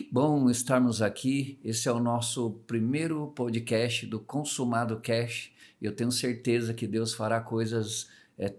Que bom estarmos aqui. Esse é o nosso primeiro podcast do Consumado Cash. Eu tenho certeza que Deus fará coisas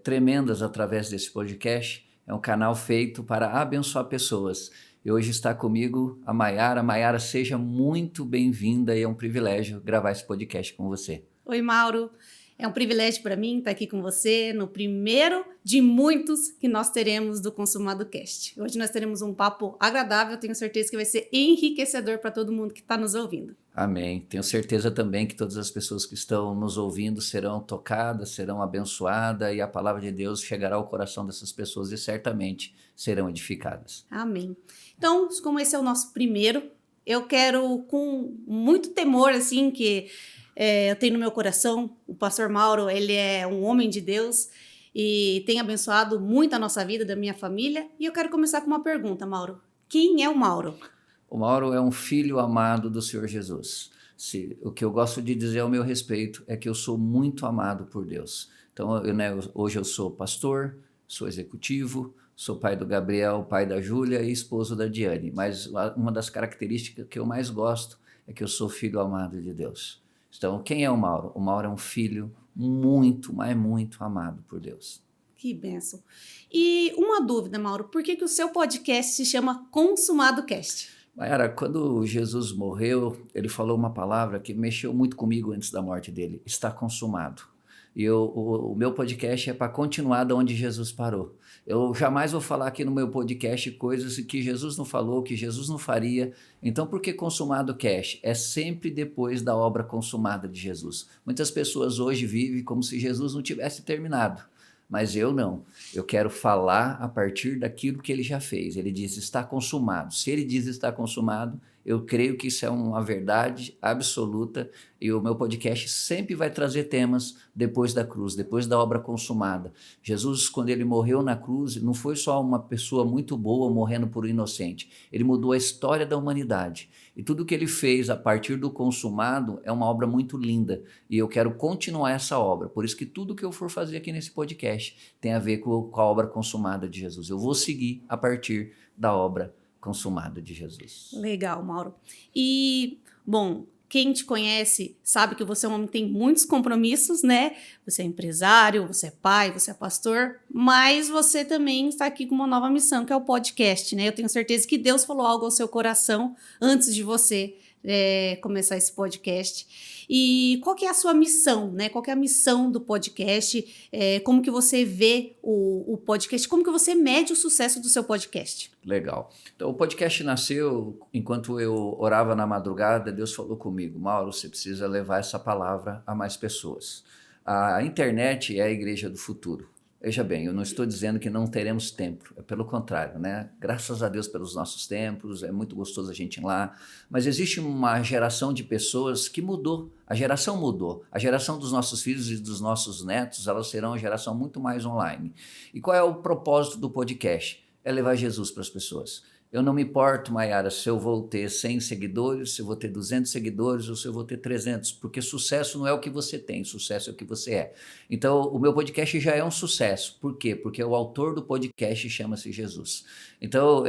tremendas através desse podcast. É um canal feito para abençoar pessoas. E hoje está comigo a Mayara. Mayara, seja muito bem-vinda e é um privilégio gravar esse podcast com você. Oi, Mauro. É um privilégio para mim estar aqui com você no primeiro de muitos que nós teremos do Consumado Cast. Hoje nós teremos um papo agradável, tenho certeza que vai ser enriquecedor para todo mundo que está nos ouvindo. Amém. Tenho certeza também que todas as pessoas que estão nos ouvindo serão tocadas, serão abençoadas e a palavra de Deus chegará ao coração dessas pessoas e certamente serão edificadas. Amém. Então, como esse é o nosso primeiro, eu quero com muito temor, assim, que eu tenho no meu coração, o pastor Mauro, ele é um homem de Deus e tem abençoado muito a nossa vida, da minha família. E eu quero começar com uma pergunta, Mauro. Quem é o Mauro? O Mauro é um filho amado do Senhor Jesus. O que eu gosto de dizer ao meu respeito é que eu sou muito amado por Deus. Então, hoje eu sou pastor, sou executivo, sou pai do Gabriel, pai da Júlia e esposo da Diane. Mas uma das características que eu mais gosto é que eu sou filho amado de Deus. Então, quem é o Mauro? O Mauro é um filho muito, mas muito amado por Deus. Que bênção. E uma dúvida, Mauro, por que o seu podcast se chama Consumado Cast? Mayara, quando Jesus morreu, ele falou uma palavra que mexeu muito comigo antes da morte dele: está consumado. E o meu podcast é para continuar de onde Jesus parou. Eu jamais vou falar aqui no meu podcast coisas que Jesus não falou, que Jesus não faria. Então, por que Consumado Cash? É sempre depois da obra consumada de Jesus. Muitas pessoas hoje vivem como se Jesus não tivesse terminado. Mas eu não. Eu quero falar a partir daquilo que ele já fez. Ele diz, está consumado. Se ele diz está consumado, eu creio que isso é uma verdade absoluta e o meu podcast sempre vai trazer temas depois da cruz, depois da obra consumada. Jesus, quando ele morreu na cruz, não foi só uma pessoa muito boa morrendo por um inocente. Ele mudou a história da humanidade. E tudo que ele fez a partir do consumado é uma obra muito linda. E eu quero continuar essa obra. Por isso que tudo que eu for fazer aqui nesse podcast tem a ver com a obra consumada de Jesus. Eu vou seguir a partir da obra consumada de Jesus. Legal, Mauro. E, bom, quem te conhece sabe que você é um homem que tem muitos compromissos, né? Você é empresário, você é pai, você é pastor, mas você também está aqui com uma nova missão, que é o podcast, né? Eu tenho certeza que Deus falou algo ao seu coração antes de você começar esse podcast. E qual que é a sua missão, né? Qual que é a missão do podcast? Como que você vê o podcast? Como que você mede o sucesso do seu podcast? Legal. Então, o podcast nasceu enquanto eu orava na madrugada. Deus falou comigo: Mauro, você precisa levar essa palavra a mais pessoas. A internet é a igreja do futuro. Veja bem, eu não estou dizendo que não teremos templo, é pelo contrário, né? Graças a Deus pelos nossos templos, é muito gostoso a gente ir lá, mas existe uma geração de pessoas que mudou, a geração mudou, a geração dos nossos filhos e dos nossos netos, elas serão uma geração muito mais online. E qual é o propósito do podcast? É levar Jesus para as pessoas. Eu não me importo, Mayara, se eu vou ter 100 seguidores, se eu vou ter 200 seguidores ou se eu vou ter 300, porque sucesso não é o que você tem, sucesso é o que você é. Então, o meu podcast já é um sucesso. Por quê? Porque o autor do podcast chama-se Jesus. Então,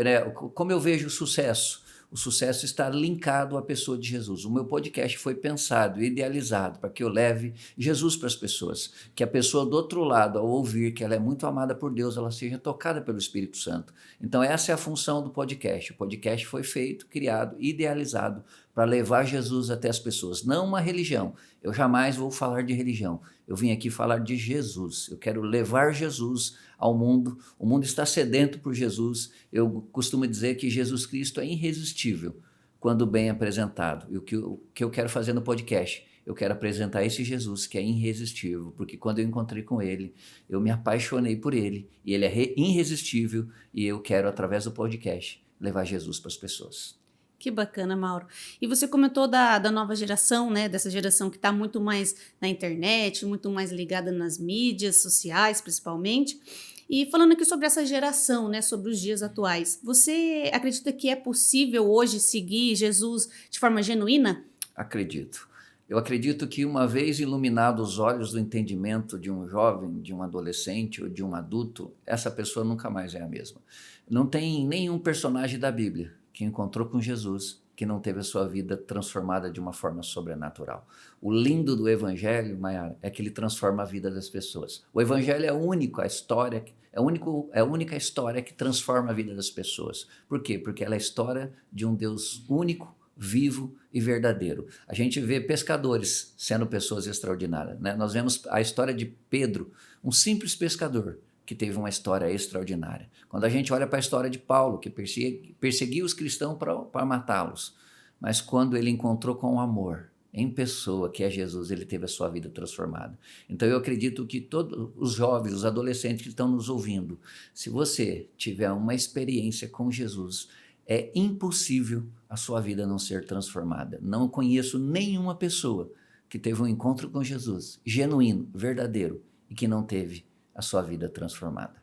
como eu vejo o sucesso? O sucesso está linkado à pessoa de Jesus. O meu podcast foi pensado e idealizado para que eu leve Jesus para as pessoas. Que a pessoa do outro lado, ao ouvir que ela é muito amada por Deus, ela seja tocada pelo Espírito Santo. Então essa é a função do podcast. O podcast foi feito, criado, idealizado para levar Jesus até as pessoas. Não uma religião. Eu jamais vou falar de religião. Eu vim aqui falar de Jesus. Eu quero levar Jesus ao mundo. O mundo está sedento por Jesus. Eu costumo dizer que Jesus Cristo é irresistível quando bem apresentado. E o que eu quero fazer no podcast? Eu quero apresentar esse Jesus que é irresistível, porque quando eu encontrei com ele, eu me apaixonei por ele, e ele é irresistível, e eu quero, através do podcast, levar Jesus para as pessoas. Que bacana, Mauro. E você comentou da nova geração, né? Dessa geração que está muito mais na internet, muito mais ligada nas mídias sociais, principalmente. E falando aqui sobre essa geração, né? Sobre os dias atuais, você acredita que é possível hoje seguir Jesus de forma genuína? Acredito. Eu acredito que uma vez iluminados os olhos do entendimento de um jovem, de um adolescente ou de um adulto, essa pessoa nunca mais é a mesma. Não tem nenhum personagem da Bíblia que encontrou com Jesus, que não teve a sua vida transformada de uma forma sobrenatural. O lindo do Evangelho, Mayara, é que ele transforma a vida das pessoas. O Evangelho é a única história, é a única história que transforma a vida das pessoas. Por quê? Porque ela é a história de um Deus único, vivo e verdadeiro. A gente vê pescadores sendo pessoas extraordinárias, né? Nós vemos a história de Pedro, um simples pescador, que teve uma história extraordinária. Quando a gente olha para a história de Paulo, que perseguia os cristãos para matá-los, mas quando ele encontrou com o amor em pessoa, que é Jesus, ele teve a sua vida transformada. Então eu acredito que todos os jovens, os adolescentes que estão nos ouvindo, se você tiver uma experiência com Jesus, é impossível a sua vida não ser transformada. Não conheço nenhuma pessoa que teve um encontro com Jesus, genuíno, verdadeiro, e que não teve a sua vida transformada.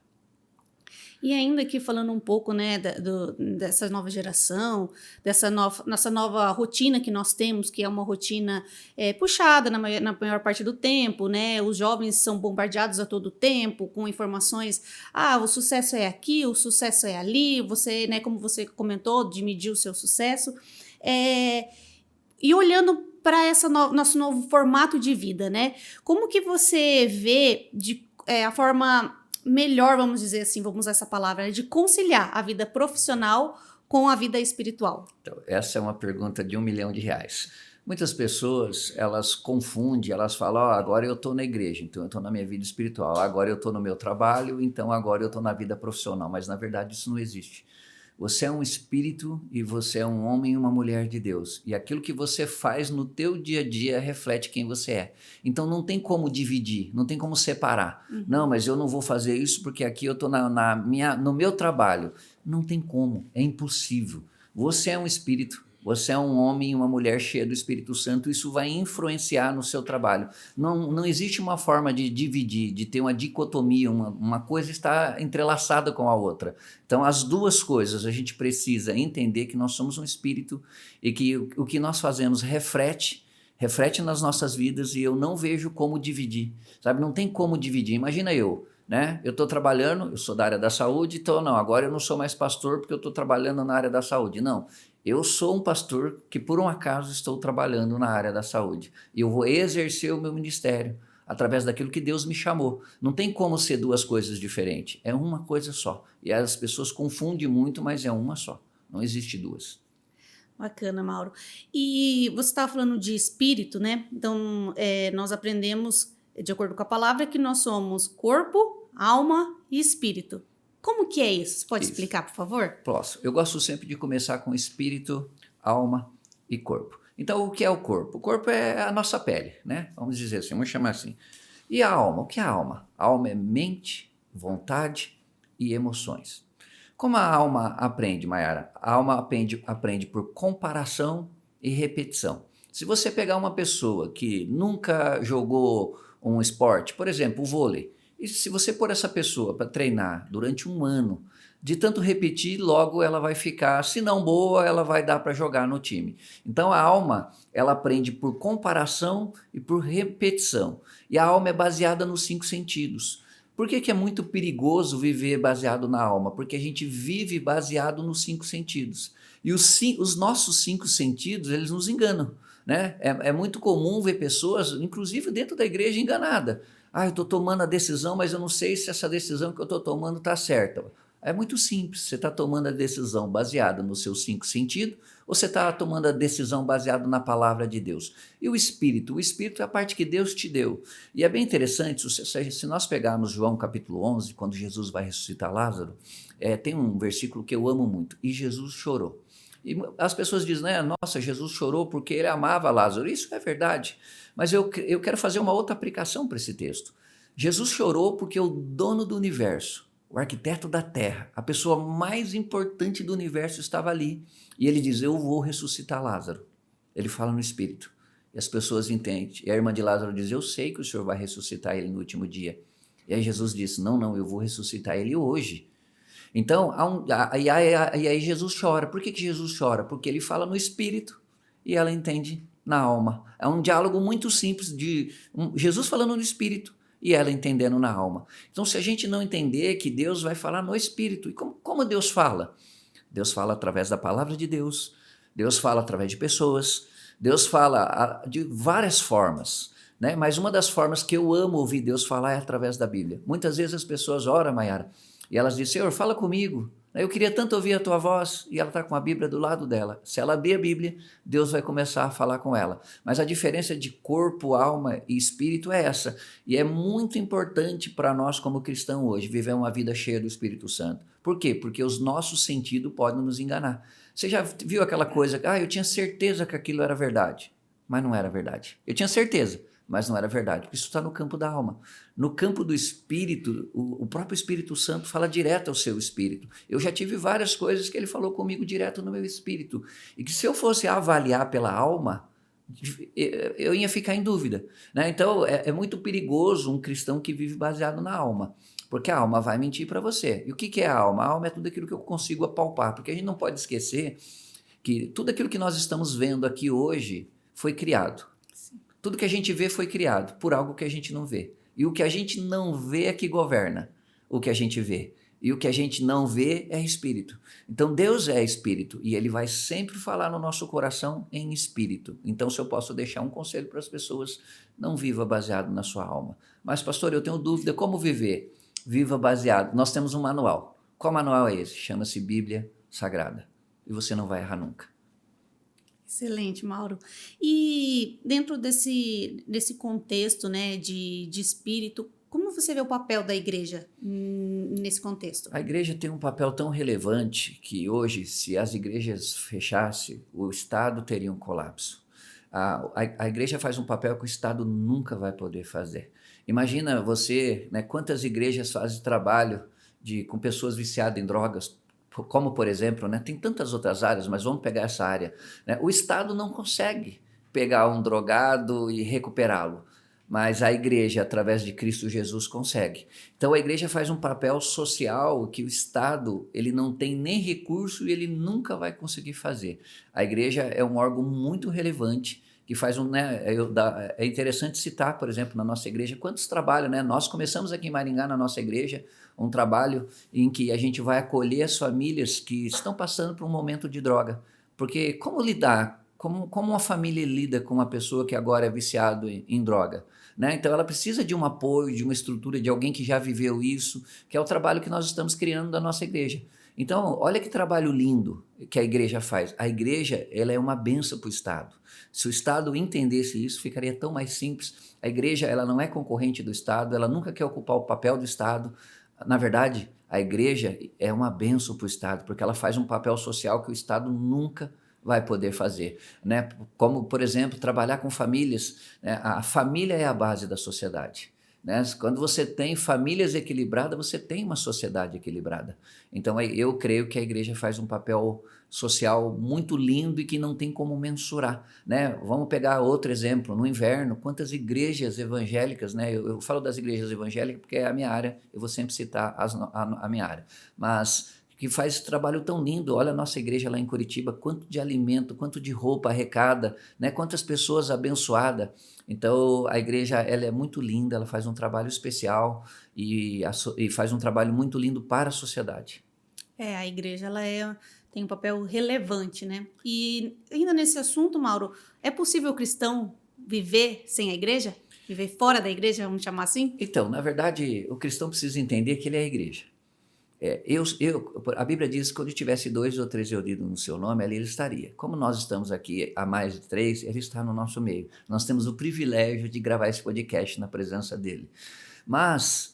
E ainda aqui falando um pouco, né, dessa nova geração, nossa nova rotina que nós temos, que é uma rotina puxada na maior parte do tempo, né? Os jovens são bombardeados a todo tempo com informações, o sucesso é aqui, o sucesso é ali, você, né, como você comentou, de medir o seu sucesso. E olhando para esse nosso novo formato de vida, né? Como que você vê a forma melhor, vamos dizer assim, vamos usar essa palavra, né, de conciliar a vida profissional com a vida espiritual? Então, essa é uma pergunta de R$1 milhão. Muitas pessoas, elas confundem, elas falam, agora eu estou na igreja, então eu estou na minha vida espiritual, agora eu estou no meu trabalho, então agora eu estou na vida profissional, mas na verdade isso não existe. Você é um espírito e você é um homem e uma mulher de Deus. E aquilo que você faz no teu dia a dia reflete quem você é. Então não tem como dividir, não tem como separar. Uhum. Não, mas eu não vou fazer isso porque aqui eu estou no meu trabalho. Não tem como, é impossível. Você é um espírito, você é um homem e uma mulher cheia do Espírito Santo, isso vai influenciar no seu trabalho. Não existe uma forma de dividir, de ter uma dicotomia, uma coisa está entrelaçada com a outra. Então, as duas coisas, a gente precisa entender que nós somos um espírito e que o que nós fazemos reflete nas nossas vidas e eu não vejo como dividir, sabe? Não tem como dividir. Imagina né? Eu estou trabalhando, eu sou da área da saúde, então agora eu não sou mais pastor porque eu estou trabalhando na área da saúde. Não, eu sou um pastor que por um acaso estou trabalhando na área da saúde. E eu vou exercer o meu ministério através daquilo que Deus me chamou. Não tem como ser duas coisas diferentes, é uma coisa só. E as pessoas confundem muito, mas é uma só, não existe duas. Bacana, Mauro. E você estava falando de espírito, né? Então, nós aprendemos, de acordo com a palavra, que nós somos corpo, alma e espírito. Como que é isso? Você pode explicar, por favor? Posso. Eu gosto sempre de começar com espírito, alma e corpo. Então, o que é o corpo? O corpo é a nossa pele, né? Vamos dizer assim, vamos chamar assim. E a alma? O que é a alma? A alma é mente, vontade e emoções. Como a alma aprende, Mayara? A alma aprende por comparação e repetição. Se você pegar uma pessoa que nunca jogou um esporte, por exemplo, o vôlei, e se você pôr essa pessoa para treinar durante um ano, de tanto repetir, logo ela vai ficar, se não boa, ela vai dar para jogar no time. Então a alma, ela aprende por comparação e por repetição. E a alma é baseada nos 5 sentidos. Por que é muito perigoso viver baseado na alma? Porque a gente vive baseado nos 5 sentidos. E os nossos 5 sentidos, eles nos enganam, né? É muito comum ver pessoas, inclusive dentro da igreja, enganada. Eu estou tomando a decisão, mas eu não sei se essa decisão que eu estou tomando está certa. É muito simples, você está tomando a decisão baseada nos seus 5 sentidos ou você está tomando a decisão baseada na palavra de Deus? E o Espírito é a parte que Deus te deu. E é bem interessante, se nós pegarmos João capítulo 11, quando Jesus vai ressuscitar Lázaro, tem um versículo que eu amo muito, e Jesus chorou. E as pessoas dizem, né, nossa, Jesus chorou porque ele amava Lázaro. Isso é verdade, mas eu quero fazer uma outra aplicação para esse texto. Jesus chorou porque o dono do universo, o arquiteto da terra, a pessoa mais importante do universo estava ali. E ele diz, eu vou ressuscitar Lázaro. Ele fala no Espírito. E as pessoas entendem. E a irmã de Lázaro diz, eu sei que o Senhor vai ressuscitar ele no último dia. E aí Jesus disse, não, eu vou ressuscitar ele hoje. Então, e aí Jesus chora. Por que Jesus chora? Porque ele fala no Espírito e ela entende na alma. É um diálogo muito simples de Jesus falando no Espírito e ela entendendo na alma. Então, se a gente não entender que Deus vai falar no Espírito, e como Deus fala? Deus fala através da palavra de Deus, Deus fala através de pessoas, Deus fala de várias formas, né? Mas uma das formas que eu amo ouvir Deus falar é através da Bíblia. Muitas vezes as pessoas oram, Mayara, e elas dizem, Senhor, fala comigo. Eu queria tanto ouvir a tua voz, e ela está com a Bíblia do lado dela. Se ela abrir a Bíblia, Deus vai começar a falar com ela. Mas a diferença de corpo, alma e espírito é essa. E é muito importante para nós como cristãos hoje, viver uma vida cheia do Espírito Santo. Por quê? Porque os nossos sentidos podem nos enganar. Você já viu aquela coisa, eu tinha certeza que aquilo era verdade, mas não era verdade. Eu tinha certeza, mas não era verdade. Isso está no campo da alma. No campo do espírito, o próprio Espírito Santo fala direto ao seu espírito. Eu já tive várias coisas que ele falou comigo direto no meu espírito. E que se eu fosse avaliar pela alma, eu ia ficar em dúvida, né? Então, é muito perigoso um cristão que vive baseado na alma. Porque a alma vai mentir para você. E o que é a alma? A alma é tudo aquilo que eu consigo apalpar. Porque a gente não pode esquecer que tudo aquilo que nós estamos vendo aqui hoje foi criado. Tudo que a gente vê foi criado por algo que a gente não vê. E o que a gente não vê é que governa o que a gente vê. E o que a gente não vê é espírito. Então Deus é espírito e ele vai sempre falar no nosso coração em espírito. Então, se eu posso deixar um conselho para as pessoas, não viva baseado na sua alma. Mas, pastor, eu tenho dúvida, como viver? Viva baseado. Nós temos um manual. Qual manual é esse? Chama-se Bíblia Sagrada. E você não vai errar nunca. Excelente, Mauro. E dentro desse contexto, né, de espírito, como você vê o papel da igreja nesse contexto? A igreja tem um papel tão relevante que hoje, se as igrejas fechassem, o Estado teria um colapso. A igreja faz um papel que o Estado nunca vai poder fazer. Imagina você, né, quantas igrejas fazem trabalho com pessoas viciadas em drogas, como por exemplo, né, tem tantas outras áreas, mas vamos pegar essa área, né? O Estado não consegue pegar um drogado e recuperá-lo, mas a igreja, através de Cristo Jesus, consegue. Então a igreja faz um papel social que o Estado ele não tem nem recurso e ele nunca vai conseguir fazer. A igreja é um órgão muito relevante que faz é interessante citar, por exemplo, na nossa igreja, quantos trabalhos, né? Nós começamos aqui em Maringá, na nossa igreja, um trabalho em que a gente vai acolher as famílias que estão passando por um momento de droga. Porque como lidar? Como uma família lida com uma pessoa que agora é viciado em droga? Né? Então ela precisa de um apoio, de uma estrutura, de alguém que já viveu isso, que é o trabalho que nós estamos criando da nossa igreja. Então, olha que trabalho lindo que a igreja faz. A igreja ela é uma bênção para o Estado. Se o Estado entendesse isso, ficaria tão mais simples. A igreja ela não é concorrente do Estado, ela nunca quer ocupar o papel do Estado. Na verdade, a igreja é uma bênção para o Estado, porque ela faz um papel social que o Estado nunca vai poder fazer, né? Como, por exemplo, trabalhar com famílias, né? A família é a base da sociedade, né? Quando você tem famílias equilibradas, você tem uma sociedade equilibrada. Então, eu creio que a igreja faz um papel social muito lindo e que não tem como mensurar, né? Vamos pegar outro exemplo, no inverno, quantas igrejas evangélicas, né? Eu falo das igrejas evangélicas porque é a minha área, eu vou sempre citar a minha área, mas que faz esse trabalho tão lindo. Olha a nossa igreja lá em Curitiba, quanto de alimento, quanto de roupa arrecada, né? Quantas pessoas abençoadas. Então, a igreja ela é muito linda, ela faz um trabalho especial e faz um trabalho muito lindo para a sociedade. A igreja ela tem um papel relevante, né? E ainda nesse assunto, Mauro, é possível o cristão viver sem a igreja? Viver fora da igreja, vamos chamar assim? Então, na verdade, o cristão precisa entender que ele é a igreja. A Bíblia diz que quando tivesse 2 ou 3 reunidos no seu nome, ali ele estaria. Como nós estamos aqui a mais de 3, ele está no nosso meio. Nós temos o privilégio de gravar esse podcast na presença dele. Mas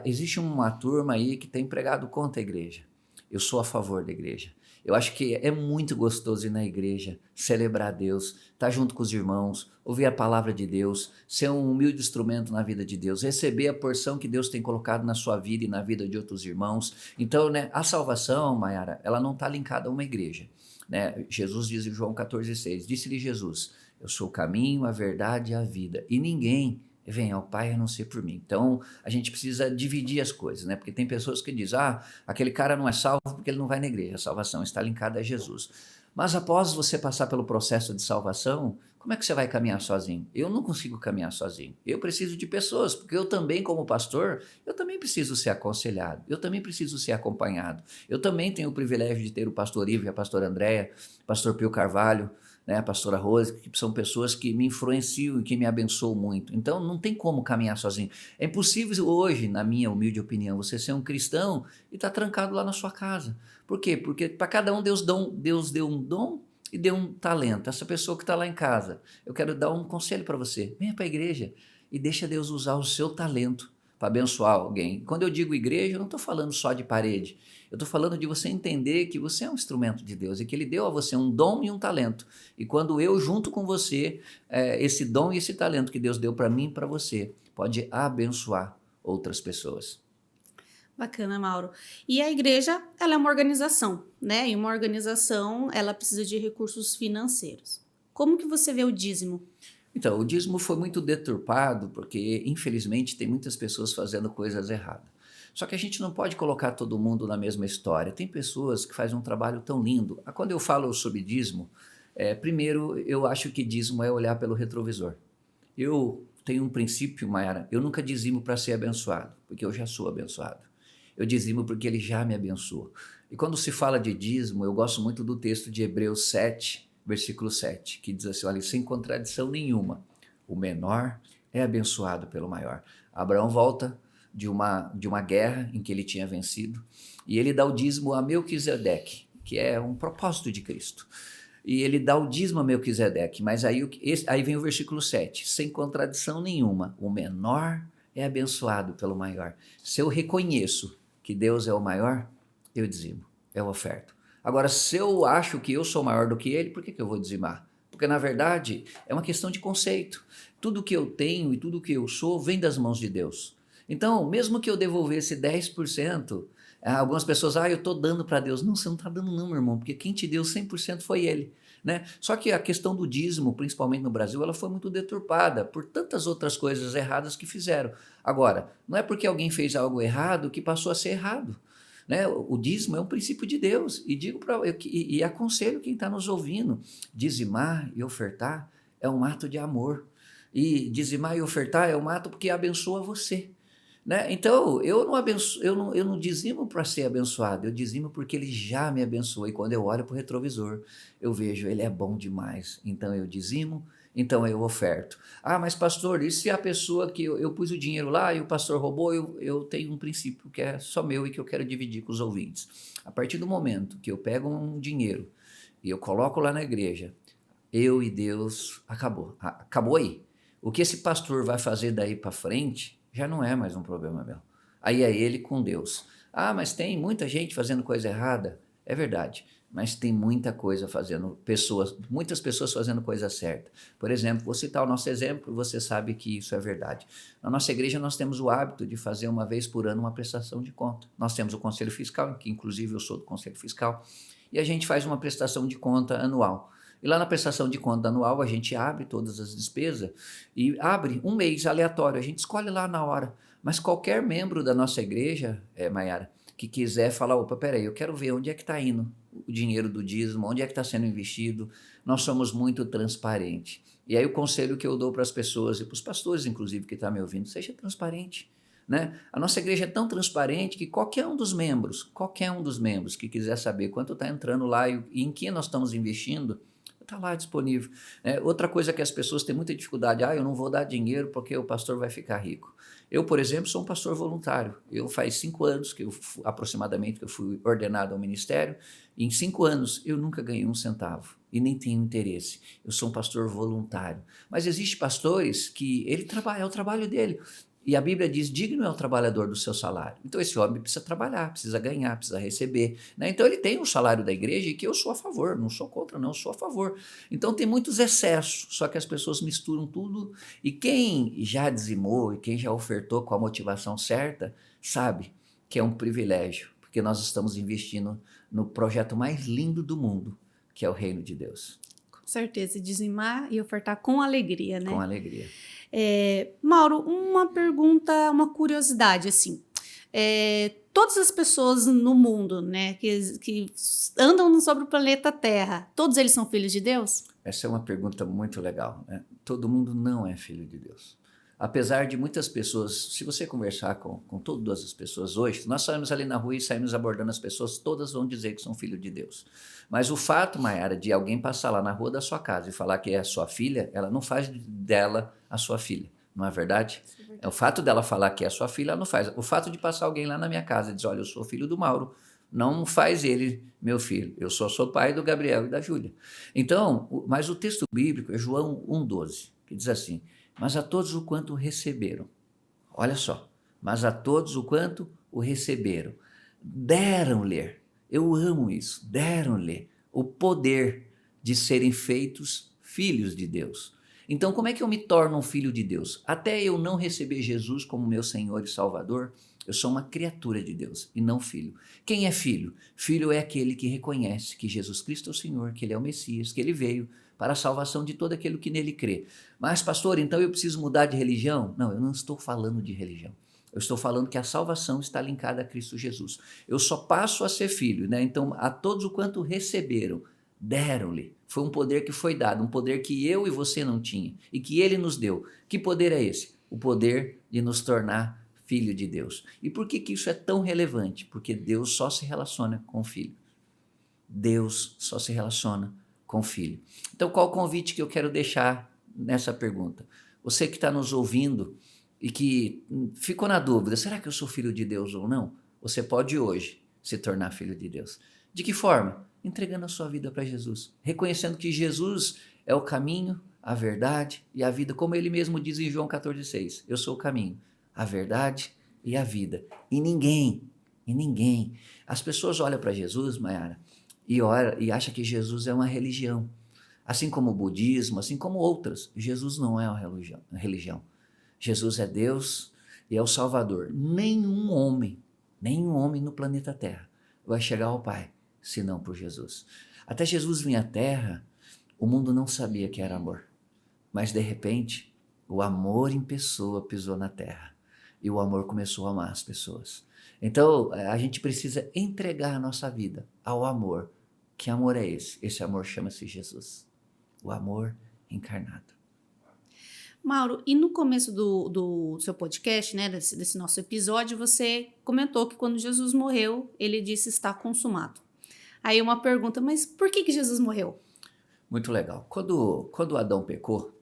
existe uma turma aí que tem pregado contra a igreja. Eu sou a favor da igreja. Eu acho que é muito gostoso ir na igreja, celebrar Deus, estar junto com os irmãos, ouvir a palavra de Deus, ser um humilde instrumento na vida de Deus, receber a porção que Deus tem colocado na sua vida e na vida de outros irmãos. Então, né, a salvação, Mayara, ela não está linkada a uma igreja. Né? Jesus diz em João 14,6, disse-lhe Jesus, eu sou o caminho, a verdade e a vida, e ninguém vem ao Pai a não ser por mim. Então, a gente precisa dividir as coisas, né? Porque tem pessoas que dizem, aquele cara não é salvo porque ele não vai na igreja. A salvação está linkada a Jesus. Mas após você passar pelo processo de salvação, como é que você vai caminhar sozinho? Eu não consigo caminhar sozinho. Eu preciso de pessoas, porque eu também, como pastor, eu também preciso ser aconselhado, eu também preciso ser acompanhado. Eu também tenho o privilégio de ter o pastor Ivo e a pastora Andréia, pastor Pio Carvalho, né, a pastora Rose, que são pessoas que me influenciam e que me abençoam muito. Então, não tem como caminhar sozinho. É impossível hoje, na minha humilde opinião, você ser um cristão e estar trancado lá na sua casa. Por quê? Porque para cada um Deus deu um dom e deu um talento. Essa pessoa que está lá em casa, eu quero dar um conselho para você. Venha para a igreja e deixa Deus usar o seu talento para abençoar alguém. Quando eu digo igreja, eu não estou falando só de parede. Eu estou falando de você entender que você é um instrumento de Deus e que Ele deu a você um dom e um talento. E quando eu, junto com você, esse dom e esse talento que Deus deu para mim e para você, pode abençoar outras pessoas. Bacana, Mauro. E a igreja, ela é uma organização, né? E uma organização, ela precisa de recursos financeiros. Como que você vê o dízimo? Então, o dízimo foi muito deturpado porque, infelizmente, tem muitas pessoas fazendo coisas erradas. Só que a gente não pode colocar todo mundo na mesma história. Tem pessoas que fazem um trabalho tão lindo. Quando eu falo sobre dízimo, primeiro, eu acho que dízimo é olhar pelo retrovisor. Eu tenho um princípio, Mayara, eu nunca dizimo para ser abençoado, porque eu já sou abençoado. Eu dizimo porque Ele já me abençoou. E quando se fala de dízimo, eu gosto muito do texto de Hebreus 7, versículo 7, que diz assim, olha, sem contradição nenhuma, o menor é abençoado pelo maior. Abraão volta de uma guerra em que ele tinha vencido, e ele dá o dízimo a Melquisedeque, que é um propósito de Cristo. E ele dá o dízimo a Melquisedeque, mas aí vem o versículo 7, sem contradição nenhuma, o menor é abençoado pelo maior. Se eu reconheço que Deus é o maior, eu dizimo, eu oferto. Agora, se eu acho que eu sou maior do que ele, por que eu vou dizimar? Porque, na verdade, é uma questão de conceito. Tudo que eu tenho e tudo que eu sou vem das mãos de Deus. Então, mesmo que eu devolvesse 10%, algumas pessoas, eu estou dando para Deus. Não, você não está dando não, meu irmão, porque quem te deu 100% foi Ele. Né? Só que a questão do dízimo, principalmente no Brasil, ela foi muito deturpada por tantas outras coisas erradas que fizeram. Agora, não é porque alguém fez algo errado que passou a ser errado. Né? O dízimo é um princípio de Deus e aconselho quem está nos ouvindo, dizimar e ofertar é um ato de amor, e dizimar e ofertar é um ato porque abençoa você. Né? Então, eu não dizimo para ser abençoado, eu dizimo porque Ele já me abençoou, e quando eu olho para o retrovisor, eu vejo, Ele é bom demais, então eu dizimo, então eu oferto. Mas pastor, e se a pessoa que eu pus o dinheiro lá e o pastor roubou, eu tenho um princípio que é só meu e que eu quero dividir com os ouvintes. A partir do momento que eu pego um dinheiro e eu coloco lá na igreja, eu e Deus, acabou aí. O que esse pastor vai fazer daí para frente já não é mais um problema meu. Aí é ele com Deus. Mas tem muita gente fazendo coisa errada. É verdade, mas tem muitas pessoas fazendo coisa certa. Por exemplo, vou citar o nosso exemplo, você sabe que isso é verdade. Na nossa igreja nós temos o hábito de fazer uma vez por ano uma prestação de conta. Nós temos o Conselho Fiscal, que inclusive eu sou do Conselho Fiscal, e a gente faz uma prestação de conta anual. E lá na prestação de conta anual a gente abre todas as despesas e abre um mês aleatório, a gente escolhe lá na hora. Mas qualquer membro da nossa igreja, Mayara, que quiser falar, opa, peraí, eu quero ver onde é que está indo o dinheiro do dízimo, onde é que está sendo investido, nós somos muito transparentes. E aí o conselho que eu dou para as pessoas e para os pastores, inclusive, que estão me ouvindo, seja transparente. Né? A nossa igreja é tão transparente que qualquer um dos membros que quiser saber quanto está entrando lá e em que nós estamos investindo, está lá disponível. Outra coisa que as pessoas têm muita dificuldade, eu não vou dar dinheiro porque o pastor vai ficar rico. Eu, por exemplo, sou um pastor voluntário. Faz 5 anos, aproximadamente, que eu fui ordenado ao ministério, e em 5 anos eu nunca ganhei um centavo e nem tenho interesse. Eu sou um pastor voluntário. Mas existem pastores que é o trabalho dele. E a Bíblia diz, digno é o trabalhador do seu salário. Então esse homem precisa trabalhar, precisa ganhar, precisa receber. Né? Então ele tem o salário da igreja e que eu sou a favor, não sou contra, não, sou a favor. Então tem muitos excessos, só que as pessoas misturam tudo. E quem já dizimou e quem já ofertou com a motivação certa, sabe que é um privilégio, porque nós estamos investindo no projeto mais lindo do mundo, que é o reino de Deus. Com certeza, dizimar e ofertar com alegria, né? Com alegria. Mauro, uma pergunta, uma curiosidade, assim. todas as pessoas no mundo, né, que andam sobre o planeta Terra, todos eles são filhos de Deus? Essa é uma pergunta muito legal, né? Todo mundo não é filho de Deus. Apesar de muitas pessoas, se você conversar com todas as pessoas hoje, nós saímos ali na rua e saímos abordando as pessoas, todas vão dizer que são filhos de Deus. Mas o fato, Mayara, de alguém passar lá na rua da sua casa e falar que é a sua filha, ela não faz dela a sua filha, não é verdade? É o fato dela falar que é a sua filha, ela não faz. O fato de passar alguém lá na minha casa e dizer, olha, eu sou filho do Mauro, não faz ele meu filho. Eu sou pai do Gabriel e da Júlia. Então, mas o texto bíblico é João 1,12, que diz assim, mas a todos o quanto receberam. Olha só, mas a todos o quanto o receberam. Deram-lhe, eu amo isso, deram-lhe o poder de serem feitos filhos de Deus. Então, como é que eu me torno um filho de Deus? Até eu não receber Jesus como meu Senhor e Salvador, eu sou uma criatura de Deus e não filho. Quem é filho? Filho é aquele que reconhece que Jesus Cristo é o Senhor, que Ele é o Messias, que Ele veio para a salvação de todo aquele que nele crê. Mas, pastor, então eu preciso mudar de religião? Não, eu não estou falando de religião. Eu estou falando que a salvação está linkada a Cristo Jesus. Eu só passo a ser filho, né? Então, a todos o quanto receberam, deram-lhe. Foi um poder que foi dado, um poder que eu e você não tinha e que Ele nos deu. Que poder é esse? O poder de nos tornar filho de Deus. E por que isso é tão relevante? Porque Deus só se relaciona com o filho. Deus só se relaciona com o filho. Então, qual o convite que eu quero deixar nessa pergunta? Você que está nos ouvindo e que ficou na dúvida, será que eu sou filho de Deus ou não? Você pode hoje se tornar filho de Deus. De que forma? Entregando a sua vida para Jesus. Reconhecendo que Jesus é o caminho, a verdade e a vida. Como ele mesmo diz em João 14,6. Eu sou o caminho, a verdade e a vida. E ninguém. As pessoas olham para Jesus, Mayara, e acham que Jesus é uma religião. Assim como o budismo, assim como outras. Jesus não é uma religião. Jesus é Deus e é o Salvador. Nenhum homem no planeta Terra vai chegar ao Pai, senão por Jesus. Até Jesus vir à Terra, o mundo não sabia que era amor. Mas, de repente, o amor em pessoa pisou na Terra. E o amor começou a amar as pessoas. Então, a gente precisa entregar a nossa vida ao amor. Que amor é esse? Esse amor chama-se Jesus. O amor encarnado. Mauro, e no começo do seu podcast, né, desse nosso episódio, você comentou que quando Jesus morreu, ele disse está consumado. Aí uma pergunta, mas por que Jesus morreu? Muito legal. Quando Adão pecou,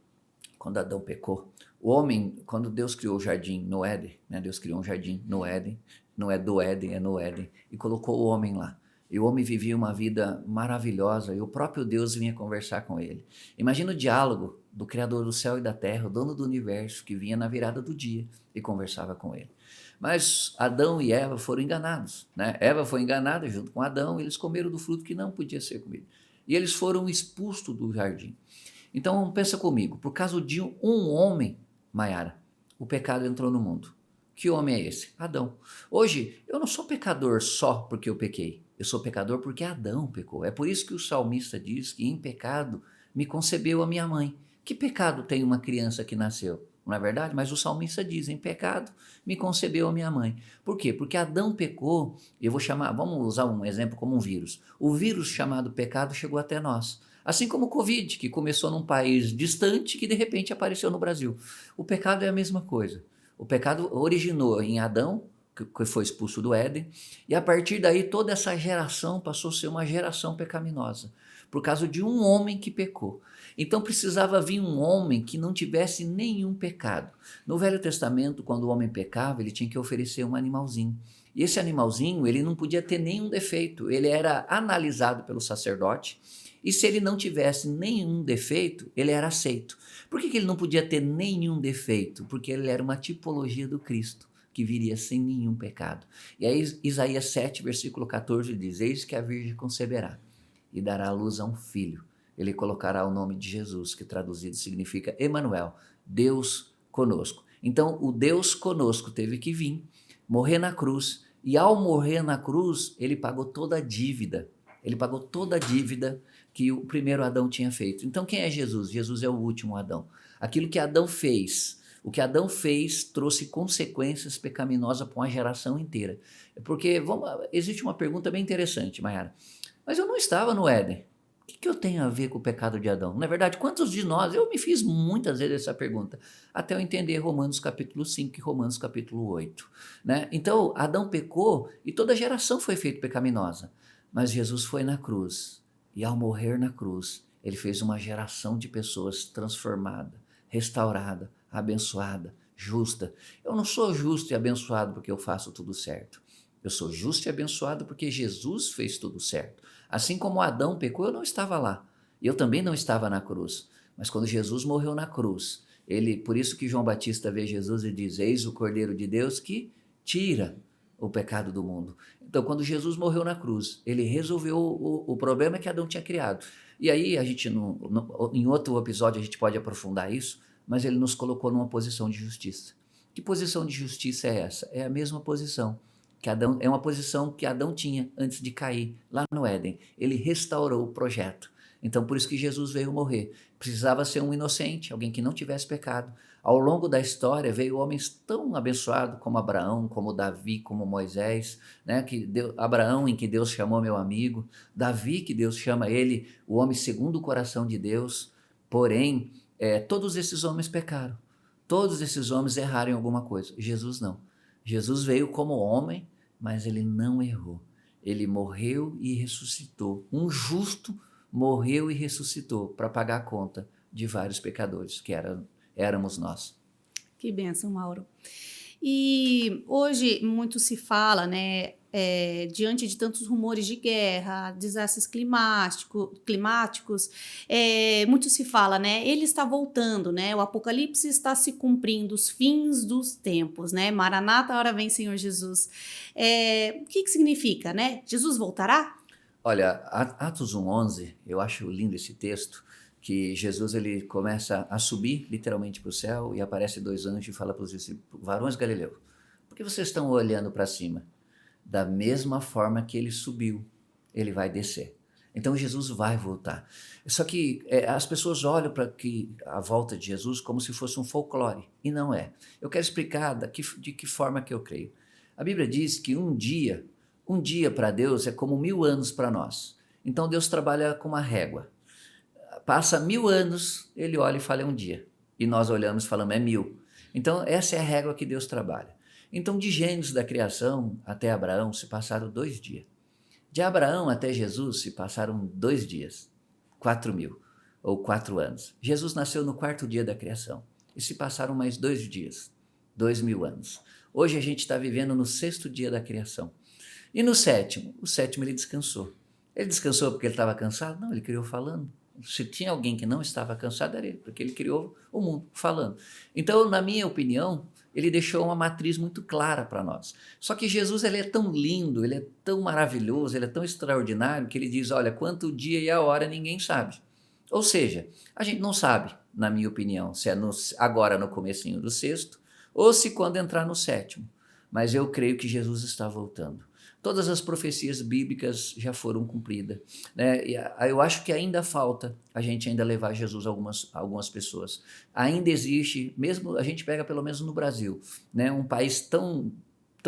o homem, quando Deus criou o jardim no Éden, né, Deus criou um jardim no Éden, não é do Éden, é no Éden, e colocou o homem lá. E o homem vivia uma vida maravilhosa e o próprio Deus vinha conversar com ele. Imagina o diálogo do Criador do céu e da terra, o dono do universo, que vinha na virada do dia e conversava com ele. Mas Adão e Eva foram enganados, né? Eva foi enganada junto com Adão, eles comeram do fruto que não podia ser comido. E eles foram expulsos do jardim. Então pensa comigo, por causa de um homem, Mayara, o pecado entrou no mundo. Que homem é esse? Adão. Hoje, eu não sou pecador só porque eu pequei. Eu sou pecador porque Adão pecou. É por isso que o salmista diz que em pecado me concebeu a minha mãe. Que pecado tem uma criança que nasceu? Não é verdade? Mas o salmista diz, em pecado me concebeu a minha mãe. Por quê? Porque Adão pecou, vamos usar um exemplo como um vírus. O vírus chamado pecado chegou até nós. Assim como o Covid, que começou num país distante que de repente apareceu no Brasil. O pecado é a mesma coisa. O pecado originou em Adão, que foi expulso do Éden, e a partir daí toda essa geração passou a ser uma geração pecaminosa, por causa de um homem que pecou. Então precisava vir um homem que não tivesse nenhum pecado. No Velho Testamento, quando o homem pecava, ele tinha que oferecer um animalzinho. E esse animalzinho, ele não podia ter nenhum defeito, ele era analisado pelo sacerdote, e se ele não tivesse nenhum defeito, ele era aceito. Por que ele não podia ter nenhum defeito? Porque ele era uma tipologia do Cristo, que viria sem nenhum pecado. E aí Isaías 7, versículo 14 diz, eis que a Virgem conceberá e dará à luz a um filho. Ele colocará o nome de Jesus, que traduzido significa Emanuel, Deus conosco. Então o Deus conosco teve que vir, morrer na cruz, e ao morrer na cruz, ele pagou toda a dívida. Ele pagou toda a dívida que o primeiro Adão tinha feito. Então quem é Jesus? Jesus é o último Adão. Aquilo que Adão fez, O que Adão fez trouxe consequências pecaminosas para uma geração inteira. Porque existe uma pergunta bem interessante, Mayara. Mas eu não estava no Éden. O que eu tenho a ver com o pecado de Adão? Na verdade, quantos de nós, eu me fiz muitas vezes essa pergunta, até eu entender Romanos capítulo 5 e Romanos capítulo 8. Né? Então, Adão pecou e toda geração foi feita pecaminosa. Mas Jesus foi na cruz e ao morrer na cruz, ele fez uma geração de pessoas transformada, restaurada, abençoada, justa. Eu não sou justo e abençoado porque eu faço tudo certo. Eu sou justo e abençoado porque Jesus fez tudo certo. Assim como Adão pecou, eu não estava lá. Eu também não estava na cruz. Mas quando Jesus morreu na cruz, por isso que João Batista vê Jesus e diz: eis o Cordeiro de Deus que tira o pecado do mundo. Então, quando Jesus morreu na cruz, ele resolveu o problema que Adão tinha criado. E aí, a gente em outro episódio, a gente pode aprofundar isso, mas ele nos colocou numa posição de justiça. Que posição de justiça é essa? É a mesma posição que Adão, é uma posição que Adão tinha antes de cair lá no Éden. Ele restaurou o projeto. Então, por isso que Jesus veio morrer. Precisava ser um inocente, alguém que não tivesse pecado. Ao longo da história, veio homens tão abençoados como Abraão, como Davi, como Moisés, né? Abraão, em que Deus chamou meu amigo, Davi, que Deus chama ele, o homem segundo o coração de Deus. Porém, todos esses homens pecaram. Todos esses homens erraram em alguma coisa. Jesus não. Jesus veio como homem, mas ele não errou. Ele morreu e ressuscitou. Um justo morreu e ressuscitou para pagar a conta de vários pecadores, que éramos nós. Que bênção, Mauro. E hoje muito se fala, né, diante de tantos rumores de guerra, desastres climáticos, muito se fala, né, ele está voltando, né, o Apocalipse está se cumprindo, os fins dos tempos, né, Maranata, hora vem Senhor Jesus. O que significa, né? Jesus voltará? Olha, Atos 1:11, eu acho lindo esse texto, que Jesus ele começa a subir literalmente para o céu e aparece dois anjos e fala para os discípulos: varões galileus, por que vocês estão olhando para cima? Da mesma forma que ele subiu, ele vai descer. Então Jesus vai voltar. Só que as pessoas olham para a volta de Jesus como se fosse um folclore, e não é. Eu quero explicar de que forma que eu creio. A Bíblia diz que um dia para Deus é como 1000 anos para nós. Então Deus trabalha com uma régua. Passa 1000 anos, ele olha e fala: é um dia. E nós olhamos e falamos: é 1000. Então, essa é a régua que Deus trabalha. Então, de Gênesis da criação até Abraão se passaram 2 dias. De Abraão até Jesus se passaram 2 dias, 4000 ou 4 anos. Jesus nasceu no 4º dia da criação e se passaram mais 2 dias, 2000 anos. Hoje a gente está vivendo no 6º dia da criação. E no 7º, o 7º ele descansou. Ele descansou porque ele estava cansado? Não, ele criou falando. Se tinha alguém que não estava cansado, era ele, porque ele criou o mundo falando. Então, na minha opinião, ele deixou uma matriz muito clara para nós. Só que Jesus ele é tão lindo, ele é tão maravilhoso, ele é tão extraordinário, que ele diz: olha, quanto o dia e a hora ninguém sabe. Ou seja, a gente não sabe, na minha opinião, se é agora no comecinho do 6º, ou se quando entrar no 7º. Mas eu creio que Jesus está voltando. Todas as profecias bíblicas já foram cumpridas, né? E eu acho que ainda falta a gente ainda levar Jesus a algumas pessoas. Ainda existe, mesmo a gente pega pelo menos no Brasil, né? Um país tão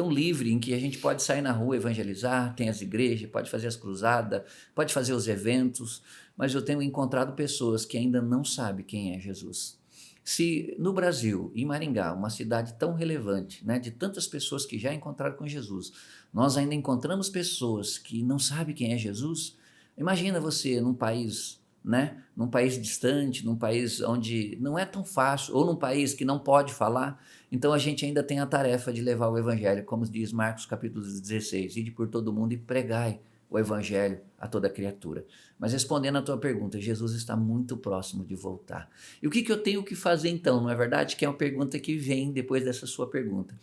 livre em que a gente pode sair na rua evangelizar, tem as igrejas, pode fazer as cruzadas, pode fazer os eventos, mas eu tenho encontrado pessoas que ainda não sabem quem é Jesus. Se no Brasil, em Maringá, uma cidade tão relevante, né, de tantas pessoas que já encontraram com Jesus, nós ainda encontramos pessoas que não sabem quem é Jesus, imagina você num país, né, num país distante, num país onde não é tão fácil, ou num país que não pode falar. Então a gente ainda tem a tarefa de levar o evangelho, como diz Marcos capítulo 16, ide por todo mundo e pregai o evangelho a toda criatura. Mas respondendo a tua pergunta, Jesus está muito próximo de voltar. E o que eu tenho que fazer então, não é verdade? Que é uma pergunta que vem depois dessa sua pergunta.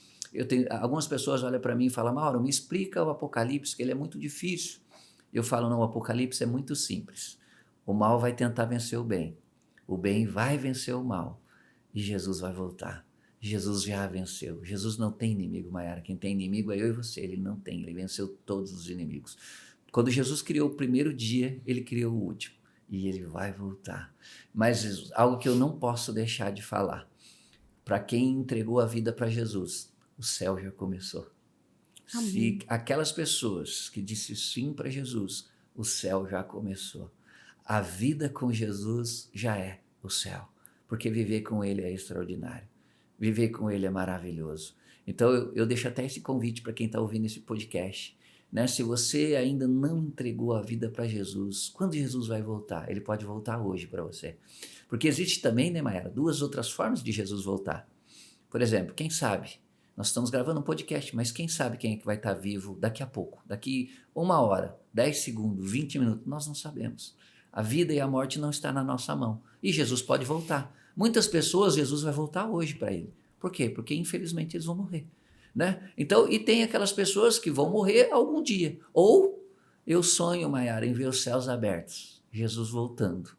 Algumas pessoas olham para mim e falam: Mauro, me explica o Apocalipse, que ele é muito difícil. Eu falo: não, o Apocalipse é muito simples. O mal vai tentar vencer o bem vai vencer o mal, e Jesus vai voltar. Jesus já venceu. Jesus não tem inimigo, Mayara. Quem tem inimigo é eu e você. Ele não tem, ele venceu todos os inimigos. Quando Jesus criou o primeiro dia, ele criou o último. E ele vai voltar. Mas algo que eu não posso deixar de falar. para quem entregou a vida para Jesus, o céu já começou. Amém. Se aquelas pessoas que disseram sim para Jesus, o céu já começou. A vida com Jesus já é o céu, porque viver com Ele é extraordinário. Viver com Ele é maravilhoso. Então eu deixo até esse convite para quem está ouvindo esse podcast. Né? Se você ainda não entregou a vida para Jesus, quando Jesus vai voltar? Ele pode voltar hoje para você. Porque existe também, né, Mayara, 2 outras formas de Jesus voltar. Por exemplo, quem sabe? Nós estamos gravando um podcast, mas quem sabe quem é que vai estar vivo daqui a pouco? Daqui 1 hora, 10 segundos, 20 minutos, nós não sabemos. A vida e a morte não está na nossa mão. E Jesus pode voltar. Muitas pessoas, Jesus vai voltar hoje para ele. Por quê? Porque infelizmente eles vão morrer. Né? Então, e tem aquelas pessoas que vão morrer algum dia. Ou eu sonho, Mayara, em ver os céus abertos, Jesus voltando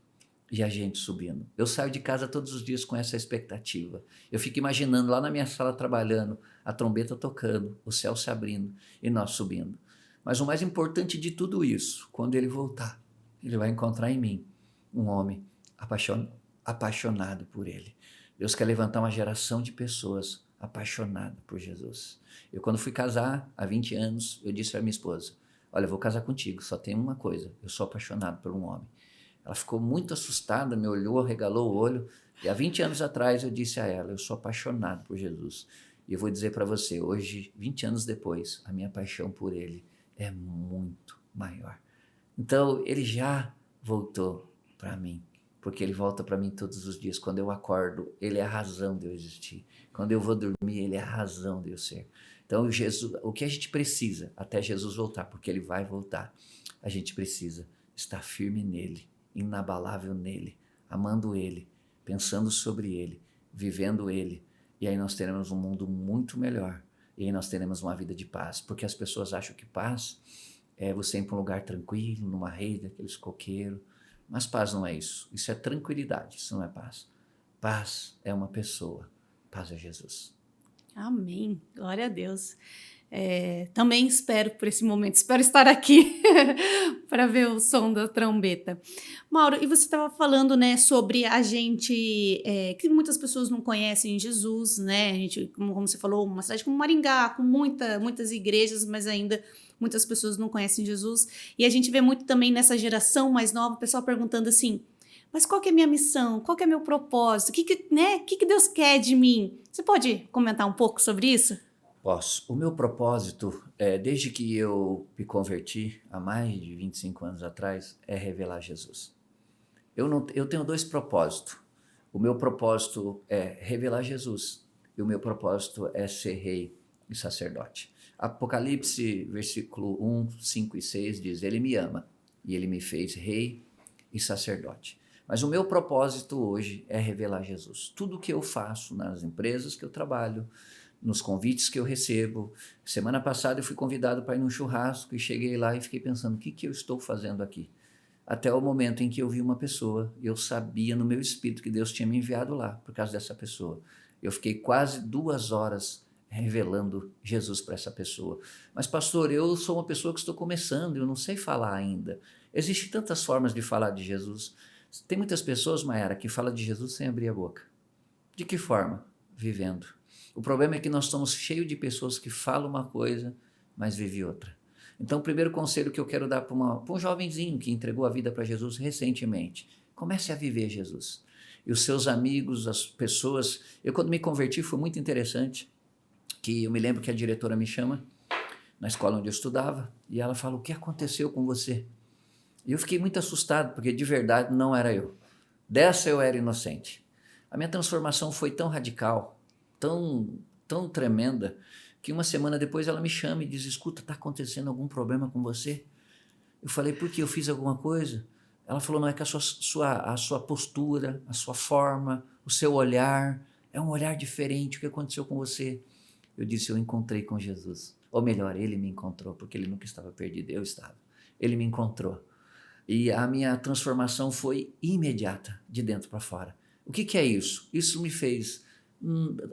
e a gente subindo. Eu saio de casa todos os dias com essa expectativa. Eu fico imaginando lá na minha sala trabalhando, a trombeta tocando, o céu se abrindo e nós subindo. Mas o mais importante de tudo isso, quando ele voltar, ele vai encontrar em mim um homem apaixonado por ele. Deus quer levantar uma geração de pessoas apaixonadas por Jesus. Eu, quando fui casar, há 20 anos, eu disse para minha esposa, olha, eu vou casar contigo, só tem uma coisa, eu sou apaixonado por um homem. Ela ficou muito assustada, me olhou, regalou o olho, e há 20 anos atrás eu disse a ela, eu sou apaixonado por Jesus. E eu vou dizer para você, hoje, 20 anos depois, a minha paixão por ele é muito maior. Então, ele já voltou para mim, porque ele volta para mim todos os dias. Quando eu acordo, ele é a razão de eu existir. Quando eu vou dormir, ele é a razão de eu ser. Então, Jesus, o que a gente precisa até Jesus voltar, porque ele vai voltar, a gente precisa estar firme nele, inabalável nele, amando ele, pensando sobre ele, vivendo ele. E aí nós teremos um mundo muito melhor. E aí nós teremos uma vida de paz, porque as pessoas acham que paz é você ir para um lugar tranquilo, numa rede, aqueles coqueiros. Mas paz não é isso. Isso é tranquilidade, isso não é paz. Paz é uma pessoa. Paz é Jesus. Amém. Glória a Deus. Também espero por esse momento, espero estar aqui para ver o som da trombeta. Mauro, e você estava falando, né, sobre a gente, que muitas pessoas não conhecem Jesus, né? A gente, como você falou, uma cidade como Maringá, com muitas igrejas, mas ainda muitas pessoas não conhecem Jesus. E a gente vê muito também nessa geração mais nova, o pessoal perguntando assim, mas qual que é a minha missão? Qual que é meu propósito? O que Deus quer de mim? Você pode comentar um pouco sobre isso? Posso. O meu propósito, desde que eu me converti, há mais de 25 anos atrás, é revelar Jesus. Eu tenho 2 propósitos. O meu propósito é revelar Jesus e o meu propósito é ser rei e sacerdote. Apocalipse, versículo 1, 5 e 6 diz, ele me ama e ele me fez rei e sacerdote. Mas o meu propósito hoje é revelar Jesus. Tudo que eu faço nas empresas que eu trabalho, nos convites que eu recebo. Semana passada eu fui convidado para ir num churrasco e cheguei lá e fiquei pensando, o que eu estou fazendo aqui? Até o momento em que eu vi uma pessoa, eu sabia no meu espírito que Deus tinha me enviado lá por causa dessa pessoa. Eu fiquei quase 2 horas revelando Jesus para essa pessoa. Mas pastor, eu sou uma pessoa que estou começando, eu não sei falar ainda. Existem tantas formas de falar de Jesus. Tem muitas pessoas, Mayara, que falam de Jesus sem abrir a boca. De que forma? Vivendo. O problema é que nós estamos cheios de pessoas que falam uma coisa, mas vivem outra. Então, o primeiro conselho que eu quero dar para um jovenzinho que entregou a vida para Jesus recentemente, comece a viver Jesus. E os seus amigos, as pessoas... Eu, quando me converti, foi muito interessante, que eu me lembro que a diretora me chama, na escola onde eu estudava, e ela fala, o que aconteceu com você? E eu fiquei muito assustado, porque de verdade não era eu. Dessa eu era inocente. A minha transformação foi tão radical, tão tremenda, que uma semana depois ela me chama e diz, escuta, está acontecendo algum problema com você? Eu falei, por que eu fiz alguma coisa? Ela falou, não, é que a sua postura, a sua forma, o seu olhar, é um olhar diferente, o que aconteceu com você? Eu disse, eu encontrei com Jesus. Ou melhor, ele me encontrou, porque ele nunca estava perdido, eu estava. Ele me encontrou. E a minha transformação foi imediata, de dentro para fora. O que é isso? Isso me fez...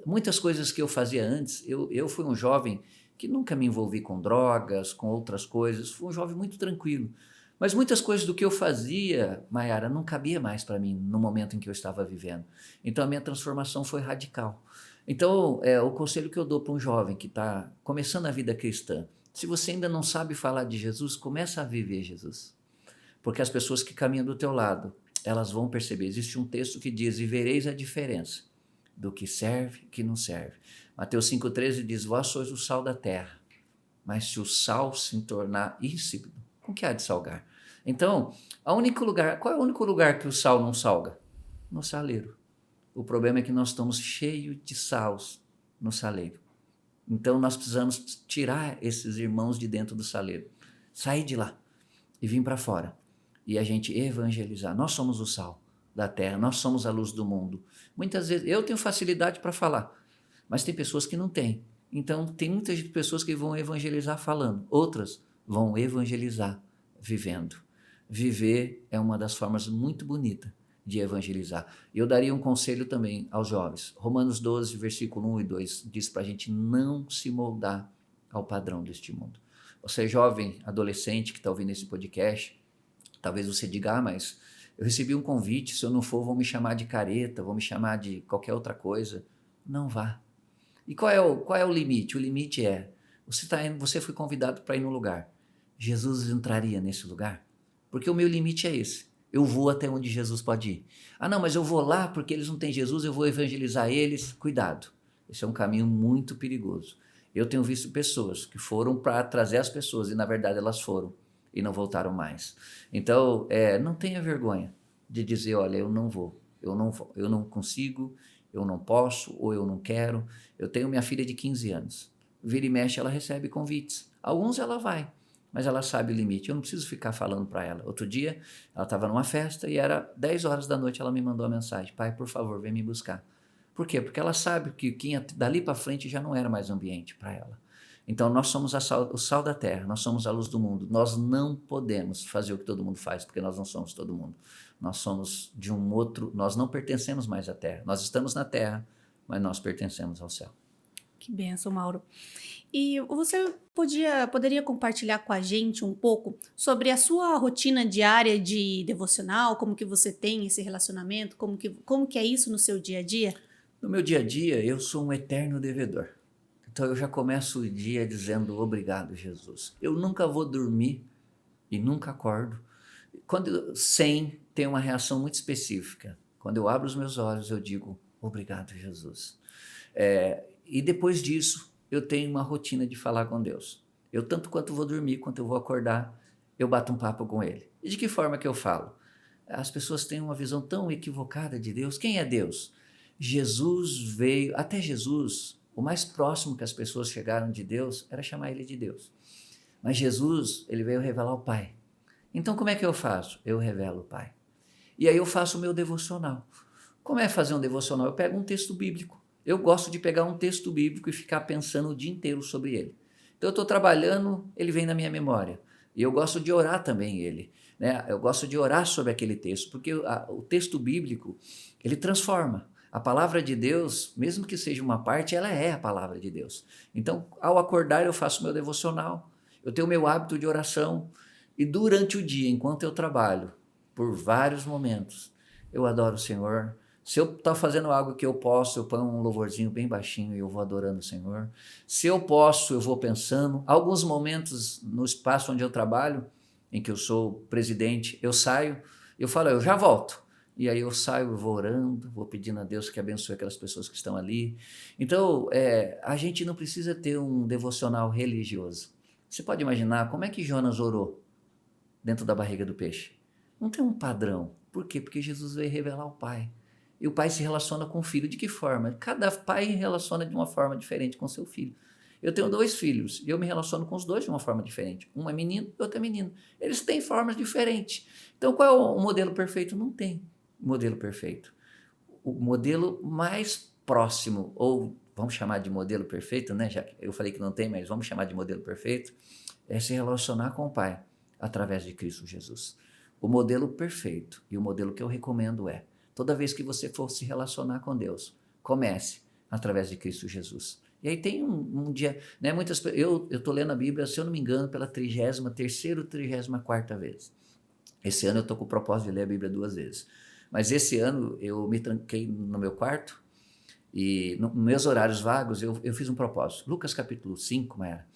muitas coisas que eu fazia antes, eu fui um jovem que nunca me envolvi com drogas, com outras coisas, fui um jovem muito tranquilo. Mas muitas coisas do que eu fazia, Mayara, não cabia mais para mim no momento em que eu estava vivendo. Então a minha transformação foi radical. Então, o conselho que eu dou para um jovem que está começando a vida cristã, se você ainda não sabe falar de Jesus, começa a viver Jesus. Porque as pessoas que caminham do teu lado, elas vão perceber. Existe um texto que diz, e vereis a diferença do que serve e que não serve. Mateus 5,13 diz, vós sois o sal da terra, mas se o sal se tornar insípido, com que há de salgar? Então, qual é o único lugar que o sal não salga? No saleiro. O problema é que nós estamos cheios de saus no saleiro. Então, nós precisamos tirar esses irmãos de dentro do saleiro, sair de lá e vir para fora. E a gente evangelizar. Nós somos o sal da terra, nós somos a luz do mundo. Muitas vezes, eu tenho facilidade para falar, mas tem pessoas que não têm. Então, tem muitas pessoas que vão evangelizar falando, outras vão evangelizar vivendo. Viver é uma das formas muito bonitas de evangelizar. Eu daria um conselho também aos jovens. Romanos 12, versículo 1 e 2, diz para a gente não se moldar ao padrão deste mundo. Você jovem, adolescente que está ouvindo esse podcast, talvez você diga, mas eu recebi um convite, se eu não for vão me chamar de careta, vão me chamar de qualquer outra coisa. Não vá. E qual é o limite? O limite é, você foi convidado para ir num lugar. Jesus entraria nesse lugar? Porque o meu limite é esse. Eu vou até onde Jesus pode ir. Ah, não, mas eu vou lá porque eles não têm Jesus, eu vou evangelizar eles. Cuidado, esse é um caminho muito perigoso. Eu tenho visto pessoas que foram para trazer as pessoas e na verdade elas foram e não voltaram mais. Então, não tenha vergonha de dizer, olha, eu não vou, eu não consigo, eu não posso ou eu não quero. Eu tenho minha filha de 15 anos. Vira e mexe, ela recebe convites. Alguns ela vai, mas ela sabe o limite. Eu não preciso ficar falando para ela. Outro dia, ela estava numa festa e era 10 horas da noite, ela me mandou uma mensagem. Pai, por favor, vem me buscar. Por quê? Porque ela sabe que dali para frente já não era mais ambiente para ela. Então, nós somos o sal da terra, nós somos a luz do mundo. Nós não podemos fazer o que todo mundo faz, porque nós não somos todo mundo. Nós somos de um outro, nós não pertencemos mais à terra. Nós estamos na terra, mas nós pertencemos ao céu. Que bênção, Mauro. E você poderia compartilhar com a gente um pouco sobre a sua rotina diária de devocional, como que você tem esse relacionamento, como que é isso no seu dia a dia? No meu dia a dia, eu sou um eterno devedor. Então eu já começo o dia dizendo obrigado, Jesus. Eu nunca vou dormir e nunca acordo sem ter uma reação muito específica. Quando eu abro os meus olhos, eu digo obrigado, Jesus. E depois disso, eu tenho uma rotina de falar com Deus. Eu, tanto quanto vou dormir, quanto eu vou acordar, eu bato um papo com Ele. E de que forma que eu falo? As pessoas têm uma visão tão equivocada de Deus. Quem é Deus? Jesus veio, até Jesus, o mais próximo que as pessoas chegaram de Deus era chamar Ele de Deus. Mas Jesus, Ele veio revelar o Pai. Então como é que eu faço? Eu revelo o Pai. E aí eu faço o meu devocional. Como é fazer um devocional? Eu pego um texto bíblico. Eu gosto de pegar um texto bíblico e ficar pensando o dia inteiro sobre ele. Então eu estou trabalhando, ele vem na minha memória. E eu gosto de orar também ele. Né? Eu gosto de orar sobre aquele texto, porque o texto bíblico, ele transforma. A palavra de Deus, mesmo que seja uma parte, ela é a palavra de Deus. Então, ao acordar, eu faço meu devocional, eu tenho o meu hábito de oração, e durante o dia, enquanto eu trabalho, por vários momentos, eu adoro o Senhor. Se eu estou fazendo algo que eu posso, eu ponho um louvorzinho bem baixinho e eu vou adorando o Senhor. Se eu posso, eu vou pensando. Alguns momentos no espaço onde eu trabalho, em que eu sou presidente, eu saio, eu falo, eu já volto. E aí eu saio, eu vou orando, vou pedindo a Deus que abençoe aquelas pessoas que estão ali. Então, a gente não precisa ter um devocional religioso. Você pode imaginar como é que Jonas orou dentro da barriga do peixe? Não tem um padrão. Por quê? Porque Jesus veio revelar o Pai. E o pai se relaciona com o filho. De que forma? Cada pai relaciona de uma forma diferente com seu filho. Eu tenho 2 filhos e eu me relaciono com os 2 de uma forma diferente. Um é menino e outro é menino. Eles têm formas diferentes. Então, qual é o modelo perfeito? Não tem modelo perfeito. O modelo mais próximo, ou vamos chamar de modelo perfeito, né? Já que eu falei que não tem, mas vamos chamar de modelo perfeito, é se relacionar com o Pai através de Cristo Jesus. O modelo perfeito e o modelo que eu recomendo é: toda vez que você for se relacionar com Deus, comece através de Cristo Jesus. E aí tem um dia, né? Eu estou lendo a Bíblia, se eu não me engano, pela 33ª ou 34ª vez. Esse ano eu estou com o propósito de ler a Bíblia 2 vezes. Mas esse ano eu me tranquei no meu quarto e nos meus horários vagos eu fiz um propósito. Lucas capítulo 5, Mayara,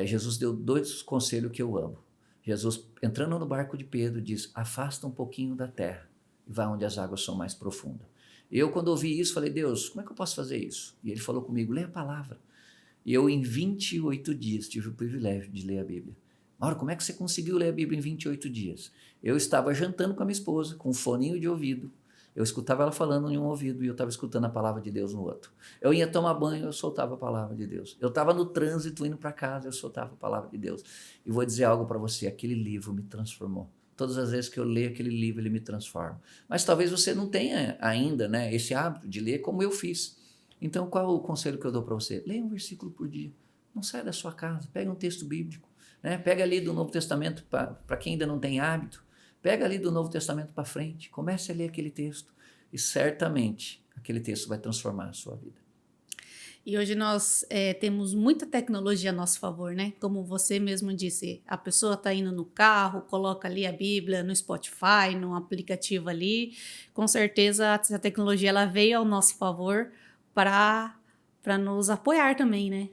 Jesus deu 2 conselhos que eu amo. Jesus, entrando no barco de Pedro, diz: afasta um pouquinho da terra e vai onde as águas são mais profundas. Eu, quando ouvi isso, falei: Deus, como é que eu posso fazer isso? E ele falou comigo: lê a palavra. E eu, em 28 dias, tive o privilégio de ler a Bíblia. Mauro, como é que você conseguiu ler a Bíblia em 28 dias? Eu estava jantando com a minha esposa, com um foninho de ouvido. Eu escutava ela falando em um ouvido e eu estava escutando a palavra de Deus no outro. Eu ia tomar banho, eu soltava a palavra de Deus. Eu estava no trânsito indo para casa, eu soltava a palavra de Deus. E vou dizer algo para você: aquele livro me transformou. Todas as vezes que eu leio aquele livro, ele me transforma. Mas talvez você não tenha ainda, né, esse hábito de ler como eu fiz. Então, qual é o conselho que eu dou para você? Leia um versículo por dia. Não saia da sua casa, pega um texto bíblico. Né? Pega ali do Novo Testamento, para quem ainda não tem hábito, pega ali do Novo Testamento para frente, comece a ler aquele texto e certamente aquele texto vai transformar a sua vida. E hoje nós temos muita tecnologia a nosso favor, né? Como você mesmo disse, a pessoa está indo no carro, coloca ali a Bíblia no Spotify, no aplicativo ali. Com certeza essa tecnologia ela veio ao nosso favor para nos apoiar também, né?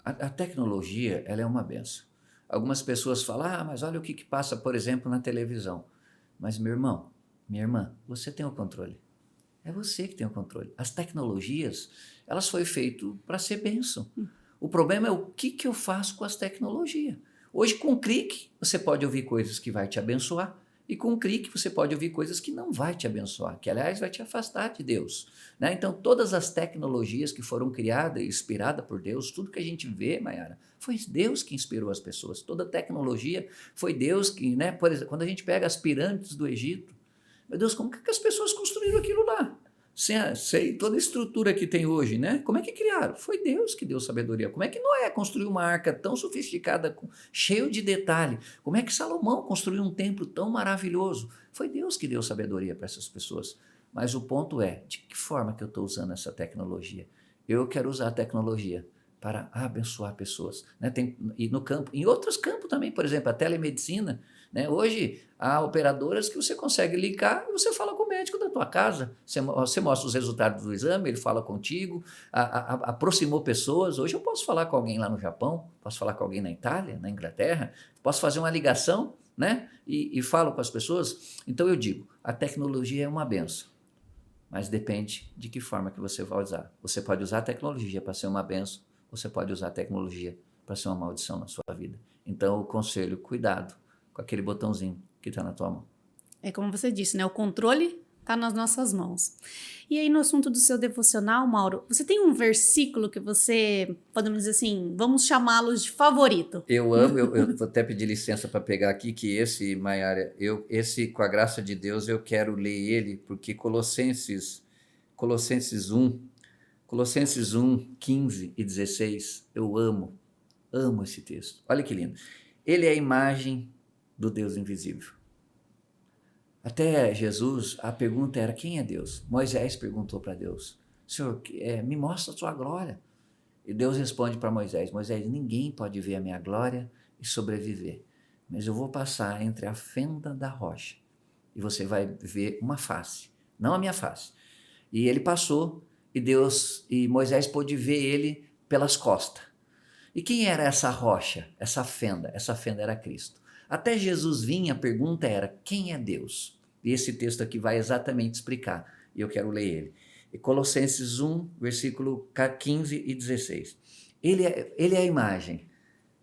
A tecnologia, ela é uma benção. Algumas pessoas falam: mas olha o que passa, por exemplo, na televisão. Mas, meu irmão, minha irmã, você tem o controle. É você que tem o controle. As tecnologias, elas foram feitas para ser bênção. O problema é o que eu faço com as tecnologias. Hoje, com um clique, você pode ouvir coisas que vai te abençoar. E com um clique você pode ouvir coisas que não vai te abençoar, que aliás vai te afastar de Deus. Né? Então todas as tecnologias que foram criadas e inspiradas por Deus, tudo que a gente vê, Mayara, foi Deus que inspirou as pessoas. Toda tecnologia foi Deus que, né? Por exemplo, quando a gente pega as pirâmides do Egito, meu Deus, como que as pessoas construíram aquilo lá? Sem toda a estrutura que tem hoje, né? Como é que criaram? Foi Deus que deu sabedoria. Como é que Noé construiu uma arca tão sofisticada, cheio de detalhe? Como é que Salomão construiu um templo tão maravilhoso? Foi Deus que deu sabedoria para essas pessoas. Mas o ponto é, de que forma que eu estou usando essa tecnologia? Eu quero usar a tecnologia para abençoar pessoas. Né? E no campo, em outros campos também, por exemplo, a telemedicina. Né? Hoje, há operadoras que você consegue ligar e você fala com o médico da tua casa. Você mostra os resultados do exame, ele fala contigo, aproximou pessoas. Hoje eu posso falar com alguém lá no Japão, posso falar com alguém na Itália, na Inglaterra, posso fazer uma ligação, né? E falo com as pessoas. Então eu digo, a tecnologia é uma benção, mas depende de que forma que você vai usar. Você pode usar a tecnologia para ser uma benção, você pode usar a tecnologia para ser uma maldição na sua vida. Então o conselho, cuidado com aquele botãozinho que está na tua mão. É como você disse, né? O controle está nas nossas mãos. E aí, no assunto do seu devocional, Mauro, você tem um versículo que você, podemos dizer assim, vamos chamá-los de favorito? Eu amo, eu vou até pedir licença para pegar aqui, que esse, Mayara, esse, com a graça de Deus, eu quero ler ele, porque Colossenses 1, 15 e 16, eu amo esse texto. Olha que lindo. Ele é a imagem do Deus invisível. Até Jesus, a pergunta era: quem é Deus? Moisés perguntou para Deus: Senhor, me mostra a sua glória. E Deus responde para Moisés: Moisés, ninguém pode ver a minha glória e sobreviver, mas eu vou passar entre a fenda da rocha e você vai ver uma face, não a minha face. E ele passou e Moisés pôde ver ele pelas costas. E quem era essa rocha, essa fenda? Essa fenda era Cristo. Até Jesus vir, a pergunta era: quem é Deus? E esse texto aqui vai exatamente explicar, e eu quero ler ele. Colossenses 1, versículo 15 e 16. Ele é a imagem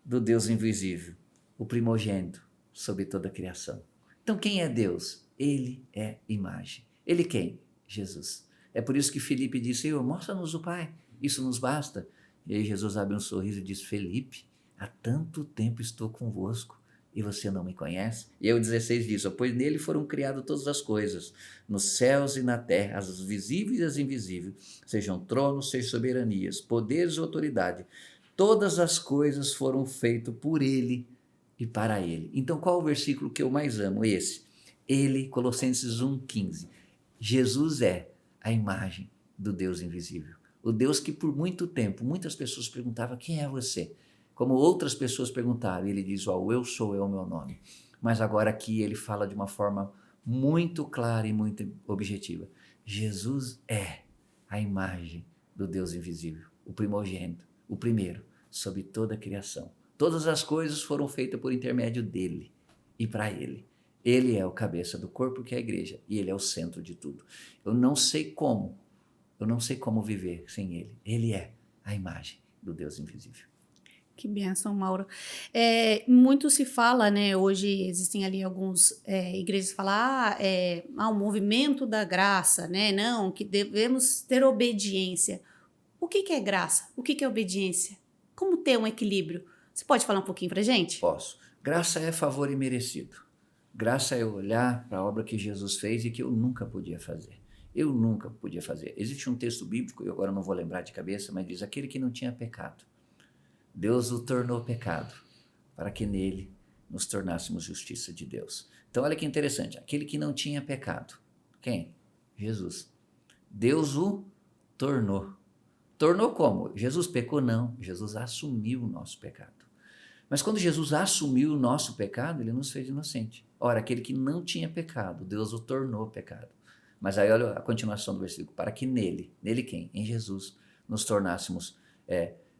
do Deus invisível, o primogênito sobre toda a criação. Então quem é Deus? Ele é imagem. Ele quem? Jesus. É por isso que Filipe disse: Senhor, mostra-nos o Pai, isso nos basta. E aí Jesus abre um sorriso e diz: Felipe, há tanto tempo estou convosco e você não me conhece? E aí o 16 diz: pois nele foram criadas todas as coisas, nos céus e na terra, as visíveis e as invisíveis, sejam tronos, sejam soberanias, poderes e autoridade. Todas as coisas foram feitas por ele e para ele. Então qual é o versículo que eu mais amo? Esse. Ele, Colossenses 1,15. Jesus é a imagem do Deus invisível. O Deus que por muito tempo, muitas pessoas perguntavam: quem é você? Como outras pessoas perguntaram, ele diz: eu sou, é o meu nome. mas agora aqui ele fala de uma forma muito clara e muito objetiva. Jesus é a imagem do Deus invisível, o primogênito, o primeiro sobre toda a criação. Todas as coisas foram feitas por intermédio dele e para ele. Ele é o cabeça do corpo que é a igreja e ele é o centro de tudo. Eu não sei como viver sem ele. Ele é a imagem do Deus invisível. Que bênção, Mauro. Muito se fala, né? Hoje existem ali alguns igrejas que falam, o movimento da graça, né? Não, que devemos ter obediência. O que é graça? O que é obediência? Como ter um equilíbrio? Você pode falar um pouquinho pra gente? Posso. Graça é favor imerecido. Graça é eu olhar para a obra que Jesus fez e que eu nunca podia fazer. Eu nunca podia fazer. Existe um texto bíblico, eu agora não vou lembrar de cabeça, mas diz: aquele que não tinha pecado, Deus o tornou pecado, para que nele nos tornássemos justiça de Deus. Então olha que interessante, aquele que não tinha pecado. Quem? Jesus. Deus o tornou. Tornou como? Jesus pecou? Não. Jesus assumiu o nosso pecado. Mas quando Jesus assumiu o nosso pecado, ele nos fez inocente. Ora, aquele que não tinha pecado, Deus o tornou pecado. Mas aí olha a continuação do versículo. Para que nele quem? Em Jesus, nos tornássemos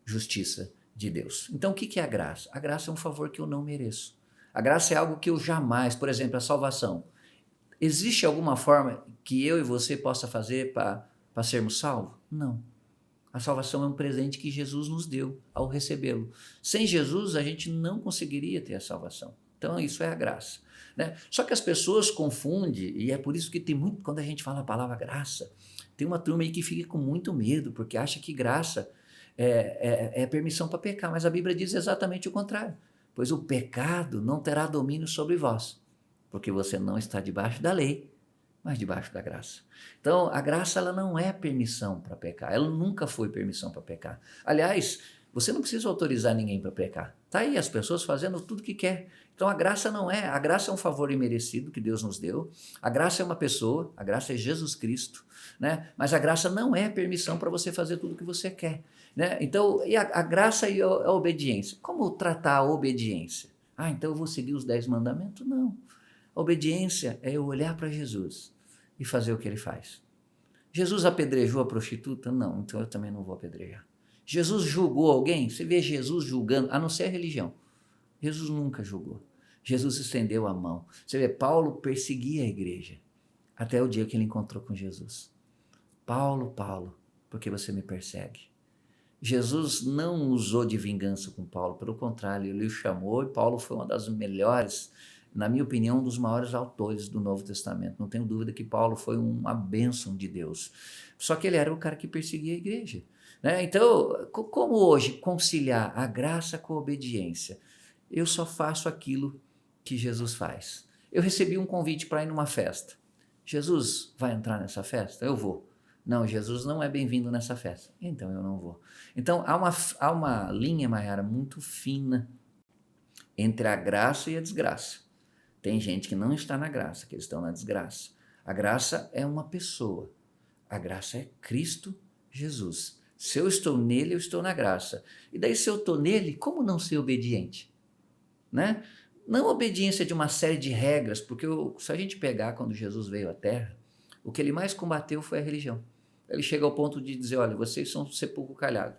justiça de Deus. Então o que é a graça? A graça é um favor que eu não mereço. A graça é algo que eu jamais, por exemplo, a salvação. Existe alguma forma que eu e você possa fazer para sermos salvos? Não. A salvação é um presente que Jesus nos deu ao recebê-lo. Sem Jesus, a gente não conseguiria ter a salvação. Então, isso é a graça, né? Só que as pessoas confundem, e é por isso que tem muito, quando a gente fala a palavra graça, tem uma turma aí que fica com muito medo, porque acha que graça é permissão para pecar, mas a Bíblia diz exatamente o contrário. Pois o pecado não terá domínio sobre vós, porque você não está debaixo da lei, mas debaixo da graça. Então, a graça ela não é permissão para pecar, ela nunca foi permissão para pecar. Aliás, você não precisa autorizar ninguém para pecar. Está aí as pessoas fazendo tudo que quer. Então, a graça é um favor imerecido que Deus nos deu, a graça é uma pessoa, a graça é Jesus Cristo, né? Mas a graça não é permissão para você fazer tudo o que você quer, né? Então, e a graça e a obediência. Como tratar a obediência? Então eu vou seguir os 10 mandamentos? Não. A obediência é eu olhar para Jesus e fazer o que ele faz. Jesus apedrejou a prostituta? Não, então eu também não vou apedrejar. Jesus julgou alguém? Você vê Jesus julgando, a não ser a religião. Jesus nunca julgou. Jesus estendeu a mão. Você vê, Paulo perseguia a igreja até o dia que ele encontrou com Jesus. Paulo, Paulo, por que você me persegue? Jesus não usou de vingança com Paulo, pelo contrário, ele o chamou e Paulo foi uma das melhores, na minha opinião, um dos maiores autores do Novo Testamento. Não tenho dúvida que Paulo foi uma bênção de Deus. Só que ele era o cara que perseguia a igreja, né? Então, como hoje conciliar a graça com a obediência? Eu só faço aquilo que Jesus faz. Eu recebi um convite para ir numa festa. Jesus vai entrar nessa festa? Eu vou. Não, Jesus não é bem-vindo nessa festa. Então eu não vou. Então há uma linha, Mayara, muito fina entre a graça e a desgraça. Tem gente que não está na graça, que eles estão na desgraça. A graça é uma pessoa. A graça é Cristo Jesus. Se eu estou nele, eu estou na graça. E daí, se eu estou nele, como não ser obediente? Né? Não obediência de uma série de regras, porque se a gente pegar quando Jesus veio à Terra, o que ele mais combateu foi a religião. Ele chega ao ponto de dizer, olha, vocês são sepulcro calhado.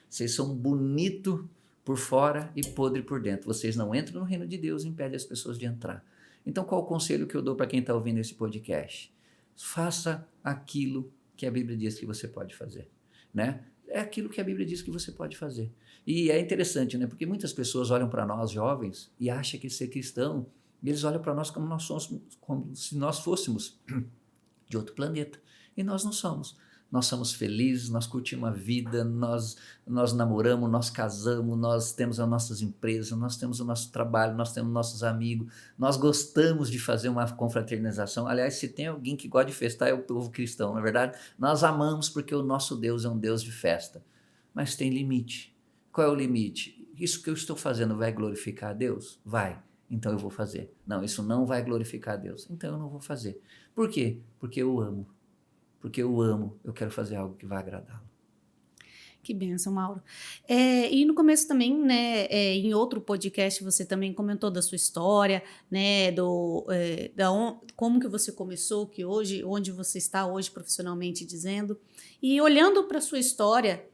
Vocês são bonito por fora e podre por dentro. Vocês não entram no reino de Deus e impedem as pessoas de entrar. Então, qual o conselho que eu dou para quem está ouvindo esse podcast? Faça aquilo que a Bíblia diz que você pode fazer, né? É aquilo que a Bíblia diz que você pode fazer. E é interessante, né? Porque muitas pessoas olham para nós, jovens, e acham que ser cristão, e eles olham para nós como se nós fôssemos de outro planeta. E nós não somos. Nós somos felizes, nós curtimos a vida, nós namoramos, nós casamos, nós temos as nossas empresas, nós temos o nosso trabalho, nós temos nossos amigos, nós gostamos de fazer uma confraternização. Aliás, se tem alguém que gosta de festar, é o povo cristão, não é verdade? Nós amamos porque o nosso Deus é um Deus de festa. Mas tem limite. Qual é o limite? Isso que eu estou fazendo vai glorificar a Deus? Vai. Então eu vou fazer. Não, isso não vai glorificar a Deus. Então eu não vou fazer. Por quê? Porque eu amo. Porque eu amo, eu quero fazer algo que vai agradá-lo. Que bênção, Mauro. E no começo também, né, em outro podcast você também comentou da sua história, né, como que você começou, que hoje, onde você está hoje profissionalmente dizendo. E olhando para a sua história,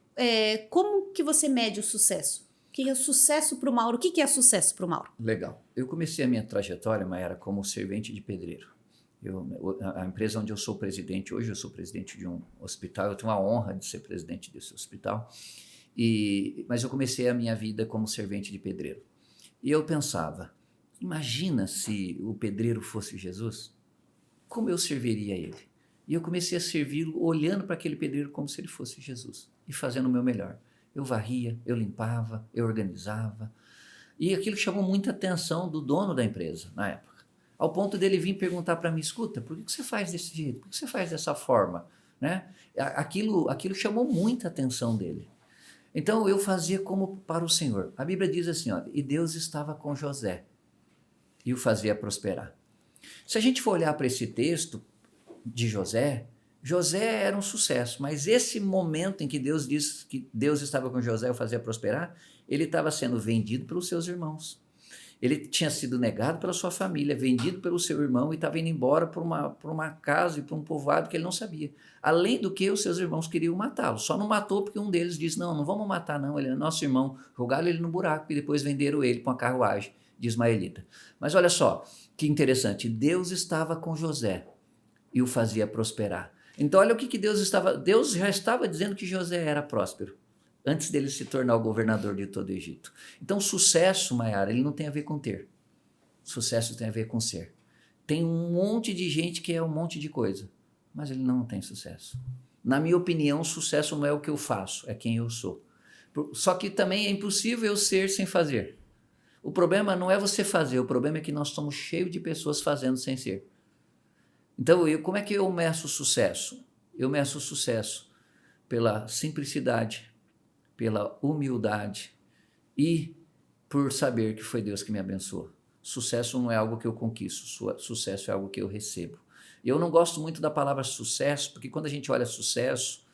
como que você mede o sucesso? O que é sucesso para o Mauro? O que é sucesso para o Mauro? Legal. Eu comecei a minha trajetória, Mayara, como servente de pedreiro. A empresa onde eu sou presidente hoje, eu sou presidente de um hospital, eu tenho a honra de ser presidente desse hospital, mas eu comecei a minha vida como servente de pedreiro. E eu pensava, imagina se o pedreiro fosse Jesus, como eu serviria ele? E eu comecei a servi-lo olhando para aquele pedreiro como se ele fosse Jesus e fazendo o meu melhor. Eu varria, eu limpava, eu organizava, e aquilo chamou muita atenção do dono da empresa na época. Ao ponto dele vir perguntar para mim, escuta, por que você faz desse jeito? Por que você faz dessa forma? Né? Aquilo chamou muita atenção dele. Então eu fazia como para o Senhor. A Bíblia diz assim, ó, e Deus estava com José e o fazia prosperar. Se a gente for olhar para esse texto de José, José era um sucesso, mas esse momento em que Deus disse que Deus estava com José e o fazia prosperar, ele estava sendo vendido pelos seus irmãos. Ele tinha sido negado pela sua família, vendido pelo seu irmão e estava indo embora por uma casa e por um povoado que ele não sabia. Além do que, os seus irmãos queriam matá-lo. Só não matou porque um deles disse, não vamos matar não, ele é nosso irmão. Jogaram ele no buraco e depois venderam ele para uma carruagem de ismaelita. Mas olha só, que interessante, Deus estava com José e o fazia prosperar. Então olha o que Deus já estava dizendo que José era próspero, antes dele se tornar o governador de todo o Egito. Então, sucesso, Mayara, ele não tem a ver com ter. Sucesso tem a ver com ser. Tem um monte de gente que é um monte de coisa, mas ele não tem sucesso. Na minha opinião, sucesso não é o que eu faço, é quem eu sou. Só que também é impossível eu ser sem fazer. O problema não é você fazer, o problema é que nós estamos cheios de pessoas fazendo sem ser. Então, como é que eu meço sucesso? Eu meço sucesso pela simplicidade, pela humildade e por saber que foi Deus que me abençoou. Sucesso não é algo que eu conquisto, sucesso é algo que eu recebo. E eu não gosto muito da palavra sucesso, porque quando a gente olha sucesso,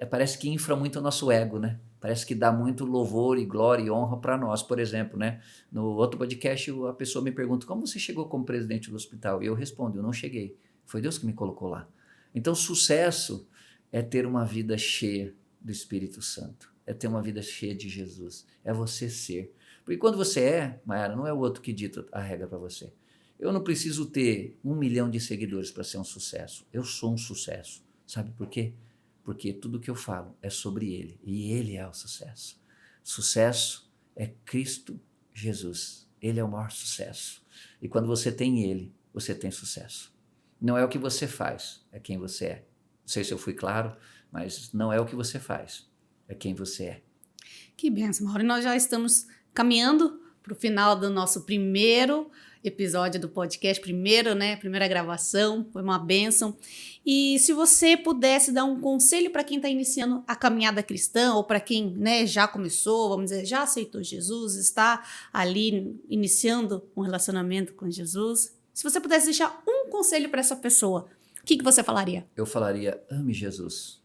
parece que infla muito o nosso ego, né? Parece que dá muito louvor e glória e honra para nós. Por exemplo, né? No outro podcast, a pessoa me pergunta, como você chegou como presidente do hospital? E eu respondo, eu não cheguei. Foi Deus que me colocou lá. Então, sucesso é ter uma vida cheia do Espírito Santo. É ter uma vida cheia de Jesus. É você ser. Porque quando você é, Mayara, não é o outro que dita a regra para você. Eu não preciso ter 1 milhão de seguidores para ser um sucesso. Eu sou um sucesso. Sabe por quê? Porque tudo que eu falo é sobre Ele. E Ele é o sucesso. Sucesso é Cristo Jesus. Ele é o maior sucesso. E quando você tem Ele, você tem sucesso. Não é o que você faz, é quem você é. Não sei se eu fui claro, mas não é o que você faz, é quem você é. Que bênção, Mauro. E nós já estamos caminhando para o final do nosso primeiro episódio do podcast, primeira gravação, foi uma bênção. E se você pudesse dar um conselho para quem está iniciando a caminhada cristã, ou para quem, né, já começou, vamos dizer, já aceitou Jesus, está ali iniciando um relacionamento com Jesus, se você pudesse deixar um conselho para essa pessoa, o que você falaria? Eu falaria, ame Jesus,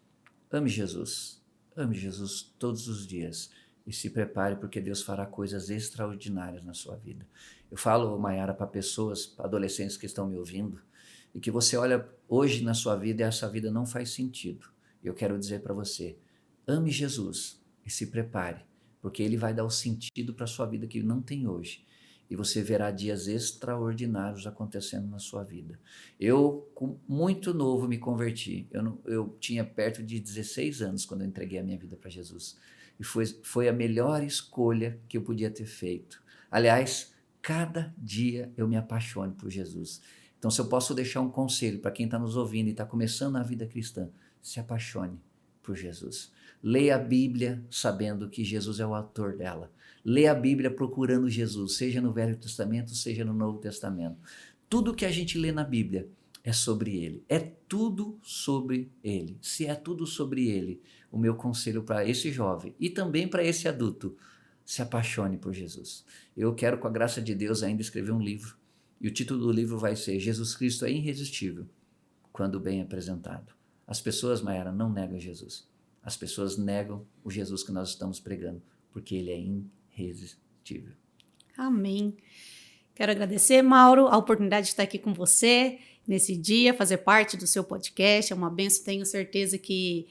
ame Jesus, ame Jesus todos os dias e se prepare porque Deus fará coisas extraordinárias na sua vida. Eu falo, Mayara, para pessoas, para adolescentes que estão me ouvindo, e que você olha hoje na sua vida e essa vida não faz sentido. Eu quero dizer para você, ame Jesus e se prepare, porque Ele vai dar o sentido para a sua vida que não tem hoje. E você verá dias extraordinários acontecendo na sua vida. Eu, muito novo, me converti. Eu tinha perto de 16 anos quando eu entreguei a minha vida para Jesus. E foi a melhor escolha que eu podia ter feito. Aliás, cada dia eu me apaixono por Jesus. Então, se eu posso deixar um conselho para quem está nos ouvindo e está começando a vida cristã, se apaixone por Jesus. Leia a Bíblia sabendo que Jesus é o autor dela. Leia a Bíblia procurando Jesus, seja no Velho Testamento, seja no Novo Testamento. Tudo que a gente lê na Bíblia é sobre Ele. É tudo sobre Ele. Se é tudo sobre Ele, o meu conselho para esse jovem e também para esse adulto, se apaixone por Jesus. Eu quero, com a graça de Deus, ainda escrever um livro. E o título do livro vai ser Jesus Cristo é irresistível quando bem apresentado. As pessoas, Mayara, não negam Jesus. as pessoas negam o Jesus que nós estamos pregando, porque ele é irresistível. Amém. Quero agradecer, Mauro, a oportunidade de estar aqui com você nesse dia, fazer parte do seu podcast. É uma bênção, tenho certeza que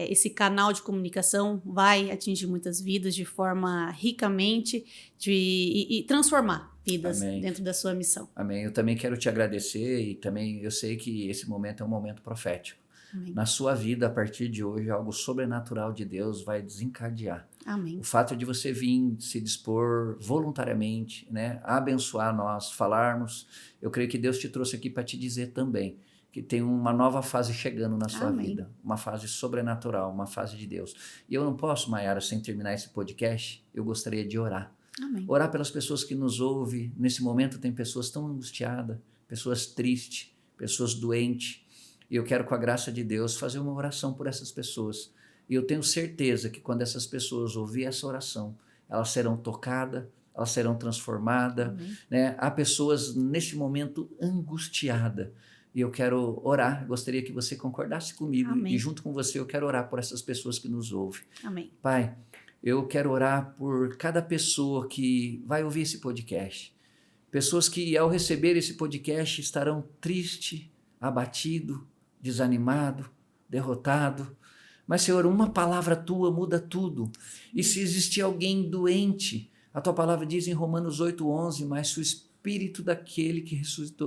esse canal de comunicação vai atingir muitas vidas de forma ricamente e transformar vidas Amém. dentro da sua missão. Amém. Eu também quero te agradecer e também eu sei que esse momento é um momento profético. Amém. Na sua vida, a partir de hoje, algo sobrenatural de Deus vai desencadear. Amém. O fato de você vir se dispor voluntariamente, né, a abençoar nós, falarmos, eu creio que Deus te trouxe aqui para te dizer também que tem uma nova fase chegando na sua Amém. vida, uma fase sobrenatural, uma fase de Deus. E eu não posso, Maiara, sem terminar esse podcast, eu gostaria de orar. Amém. Orar pelas pessoas que nos ouvem. Nesse momento tem pessoas tão angustiadas, pessoas tristes, pessoas doentes. E eu quero, com a graça de Deus, fazer uma oração por essas pessoas. E eu tenho certeza que quando essas pessoas ouvirem essa oração, elas serão tocadas, elas serão transformadas. Né? Há pessoas nesse momento angustiadas. E eu quero orar, gostaria que você concordasse comigo. Amém. E junto com você eu quero orar por essas pessoas que nos ouvem. Amém. Pai, eu quero orar por cada pessoa que vai ouvir esse podcast. Pessoas que ao receber esse podcast estarão tristes, abatidos, desanimados, derrotados. Mas, Senhor, uma palavra tua muda tudo. E se existir alguém doente, a tua palavra diz em Romanos 8:11, mas se o Espírito daquele que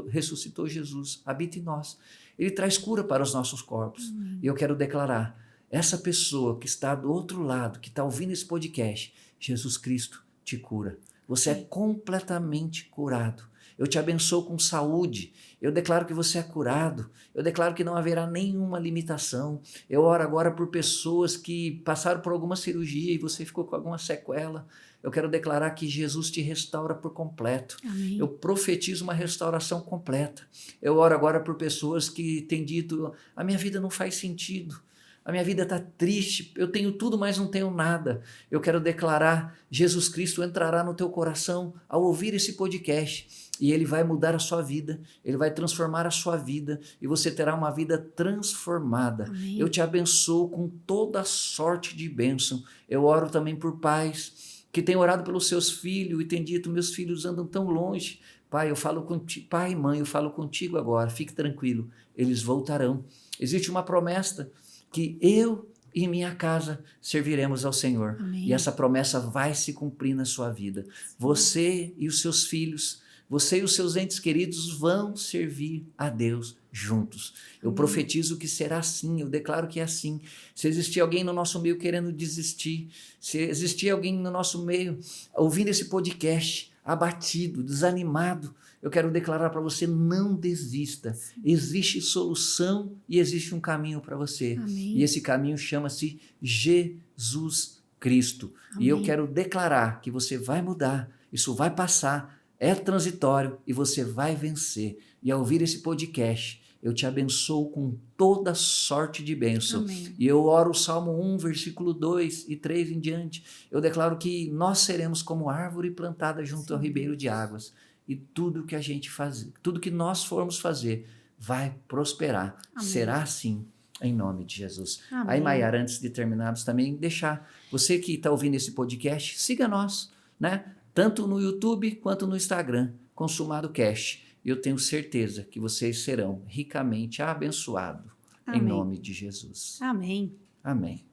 ressuscitou Jesus habita em nós, ele traz cura para os nossos corpos. E eu quero declarar, essa pessoa que está do outro lado, que está ouvindo esse podcast, Jesus Cristo te cura. Você é completamente curado. Eu te abençoo com saúde. Eu declaro que você é curado. Eu declaro que não haverá nenhuma limitação. Eu oro agora por pessoas que passaram por alguma cirurgia e você ficou com alguma sequela. Eu quero declarar que Jesus te restaura por completo. Amém. Eu profetizo uma restauração completa. Eu oro agora por pessoas que têm dito, a minha vida não faz sentido. A minha vida está triste, eu tenho tudo, mas não tenho nada. Eu quero declarar, Jesus Cristo entrará no teu coração ao ouvir esse podcast e ele vai mudar a sua vida, ele vai transformar a sua vida e você terá uma vida transformada. Amém. Eu te abençoo com toda sorte de bênção. Eu oro também por pais que têm orado pelos seus filhos e têm dito, meus filhos andam tão longe. Pai, eu falo contigo, pai e mãe, eu falo contigo agora, fique tranquilo, eles voltarão. Existe uma promessa que eu e minha casa serviremos ao Senhor. Amém. E essa promessa vai se cumprir na sua vida. Você e os seus filhos, você e os seus entes queridos vão servir a Deus juntos. Eu profetizo que será assim, eu declaro que é assim. Se existir alguém no nosso meio querendo desistir, se existir alguém no nosso meio ouvindo esse podcast, abatido, desanimado, eu quero declarar para você, não desista. Existe solução e existe um caminho para você. Amém. E esse caminho chama-se Jesus Cristo. Amém. E eu quero declarar que você vai mudar, isso vai passar, é transitório e você vai vencer. E ao ouvir esse podcast, eu te abençoo com toda sorte de bênção. Amém. E eu oro o Salmo 1, versículo 2 e 3 em diante. Eu declaro que nós seremos como árvore plantada junto ao ribeiro de águas. E tudo que a gente fazer, tudo que nós formos fazer, vai prosperar. Amém. Será assim, em nome de Jesus. Amém. Aí, Maiara, antes de terminarmos também, deixar você que está ouvindo esse podcast, siga nós, né? Tanto no YouTube quanto no Instagram, Consumado Cash. Eu tenho certeza que vocês serão ricamente abençoados. Em Amém. nome de Jesus. Amém. Amém.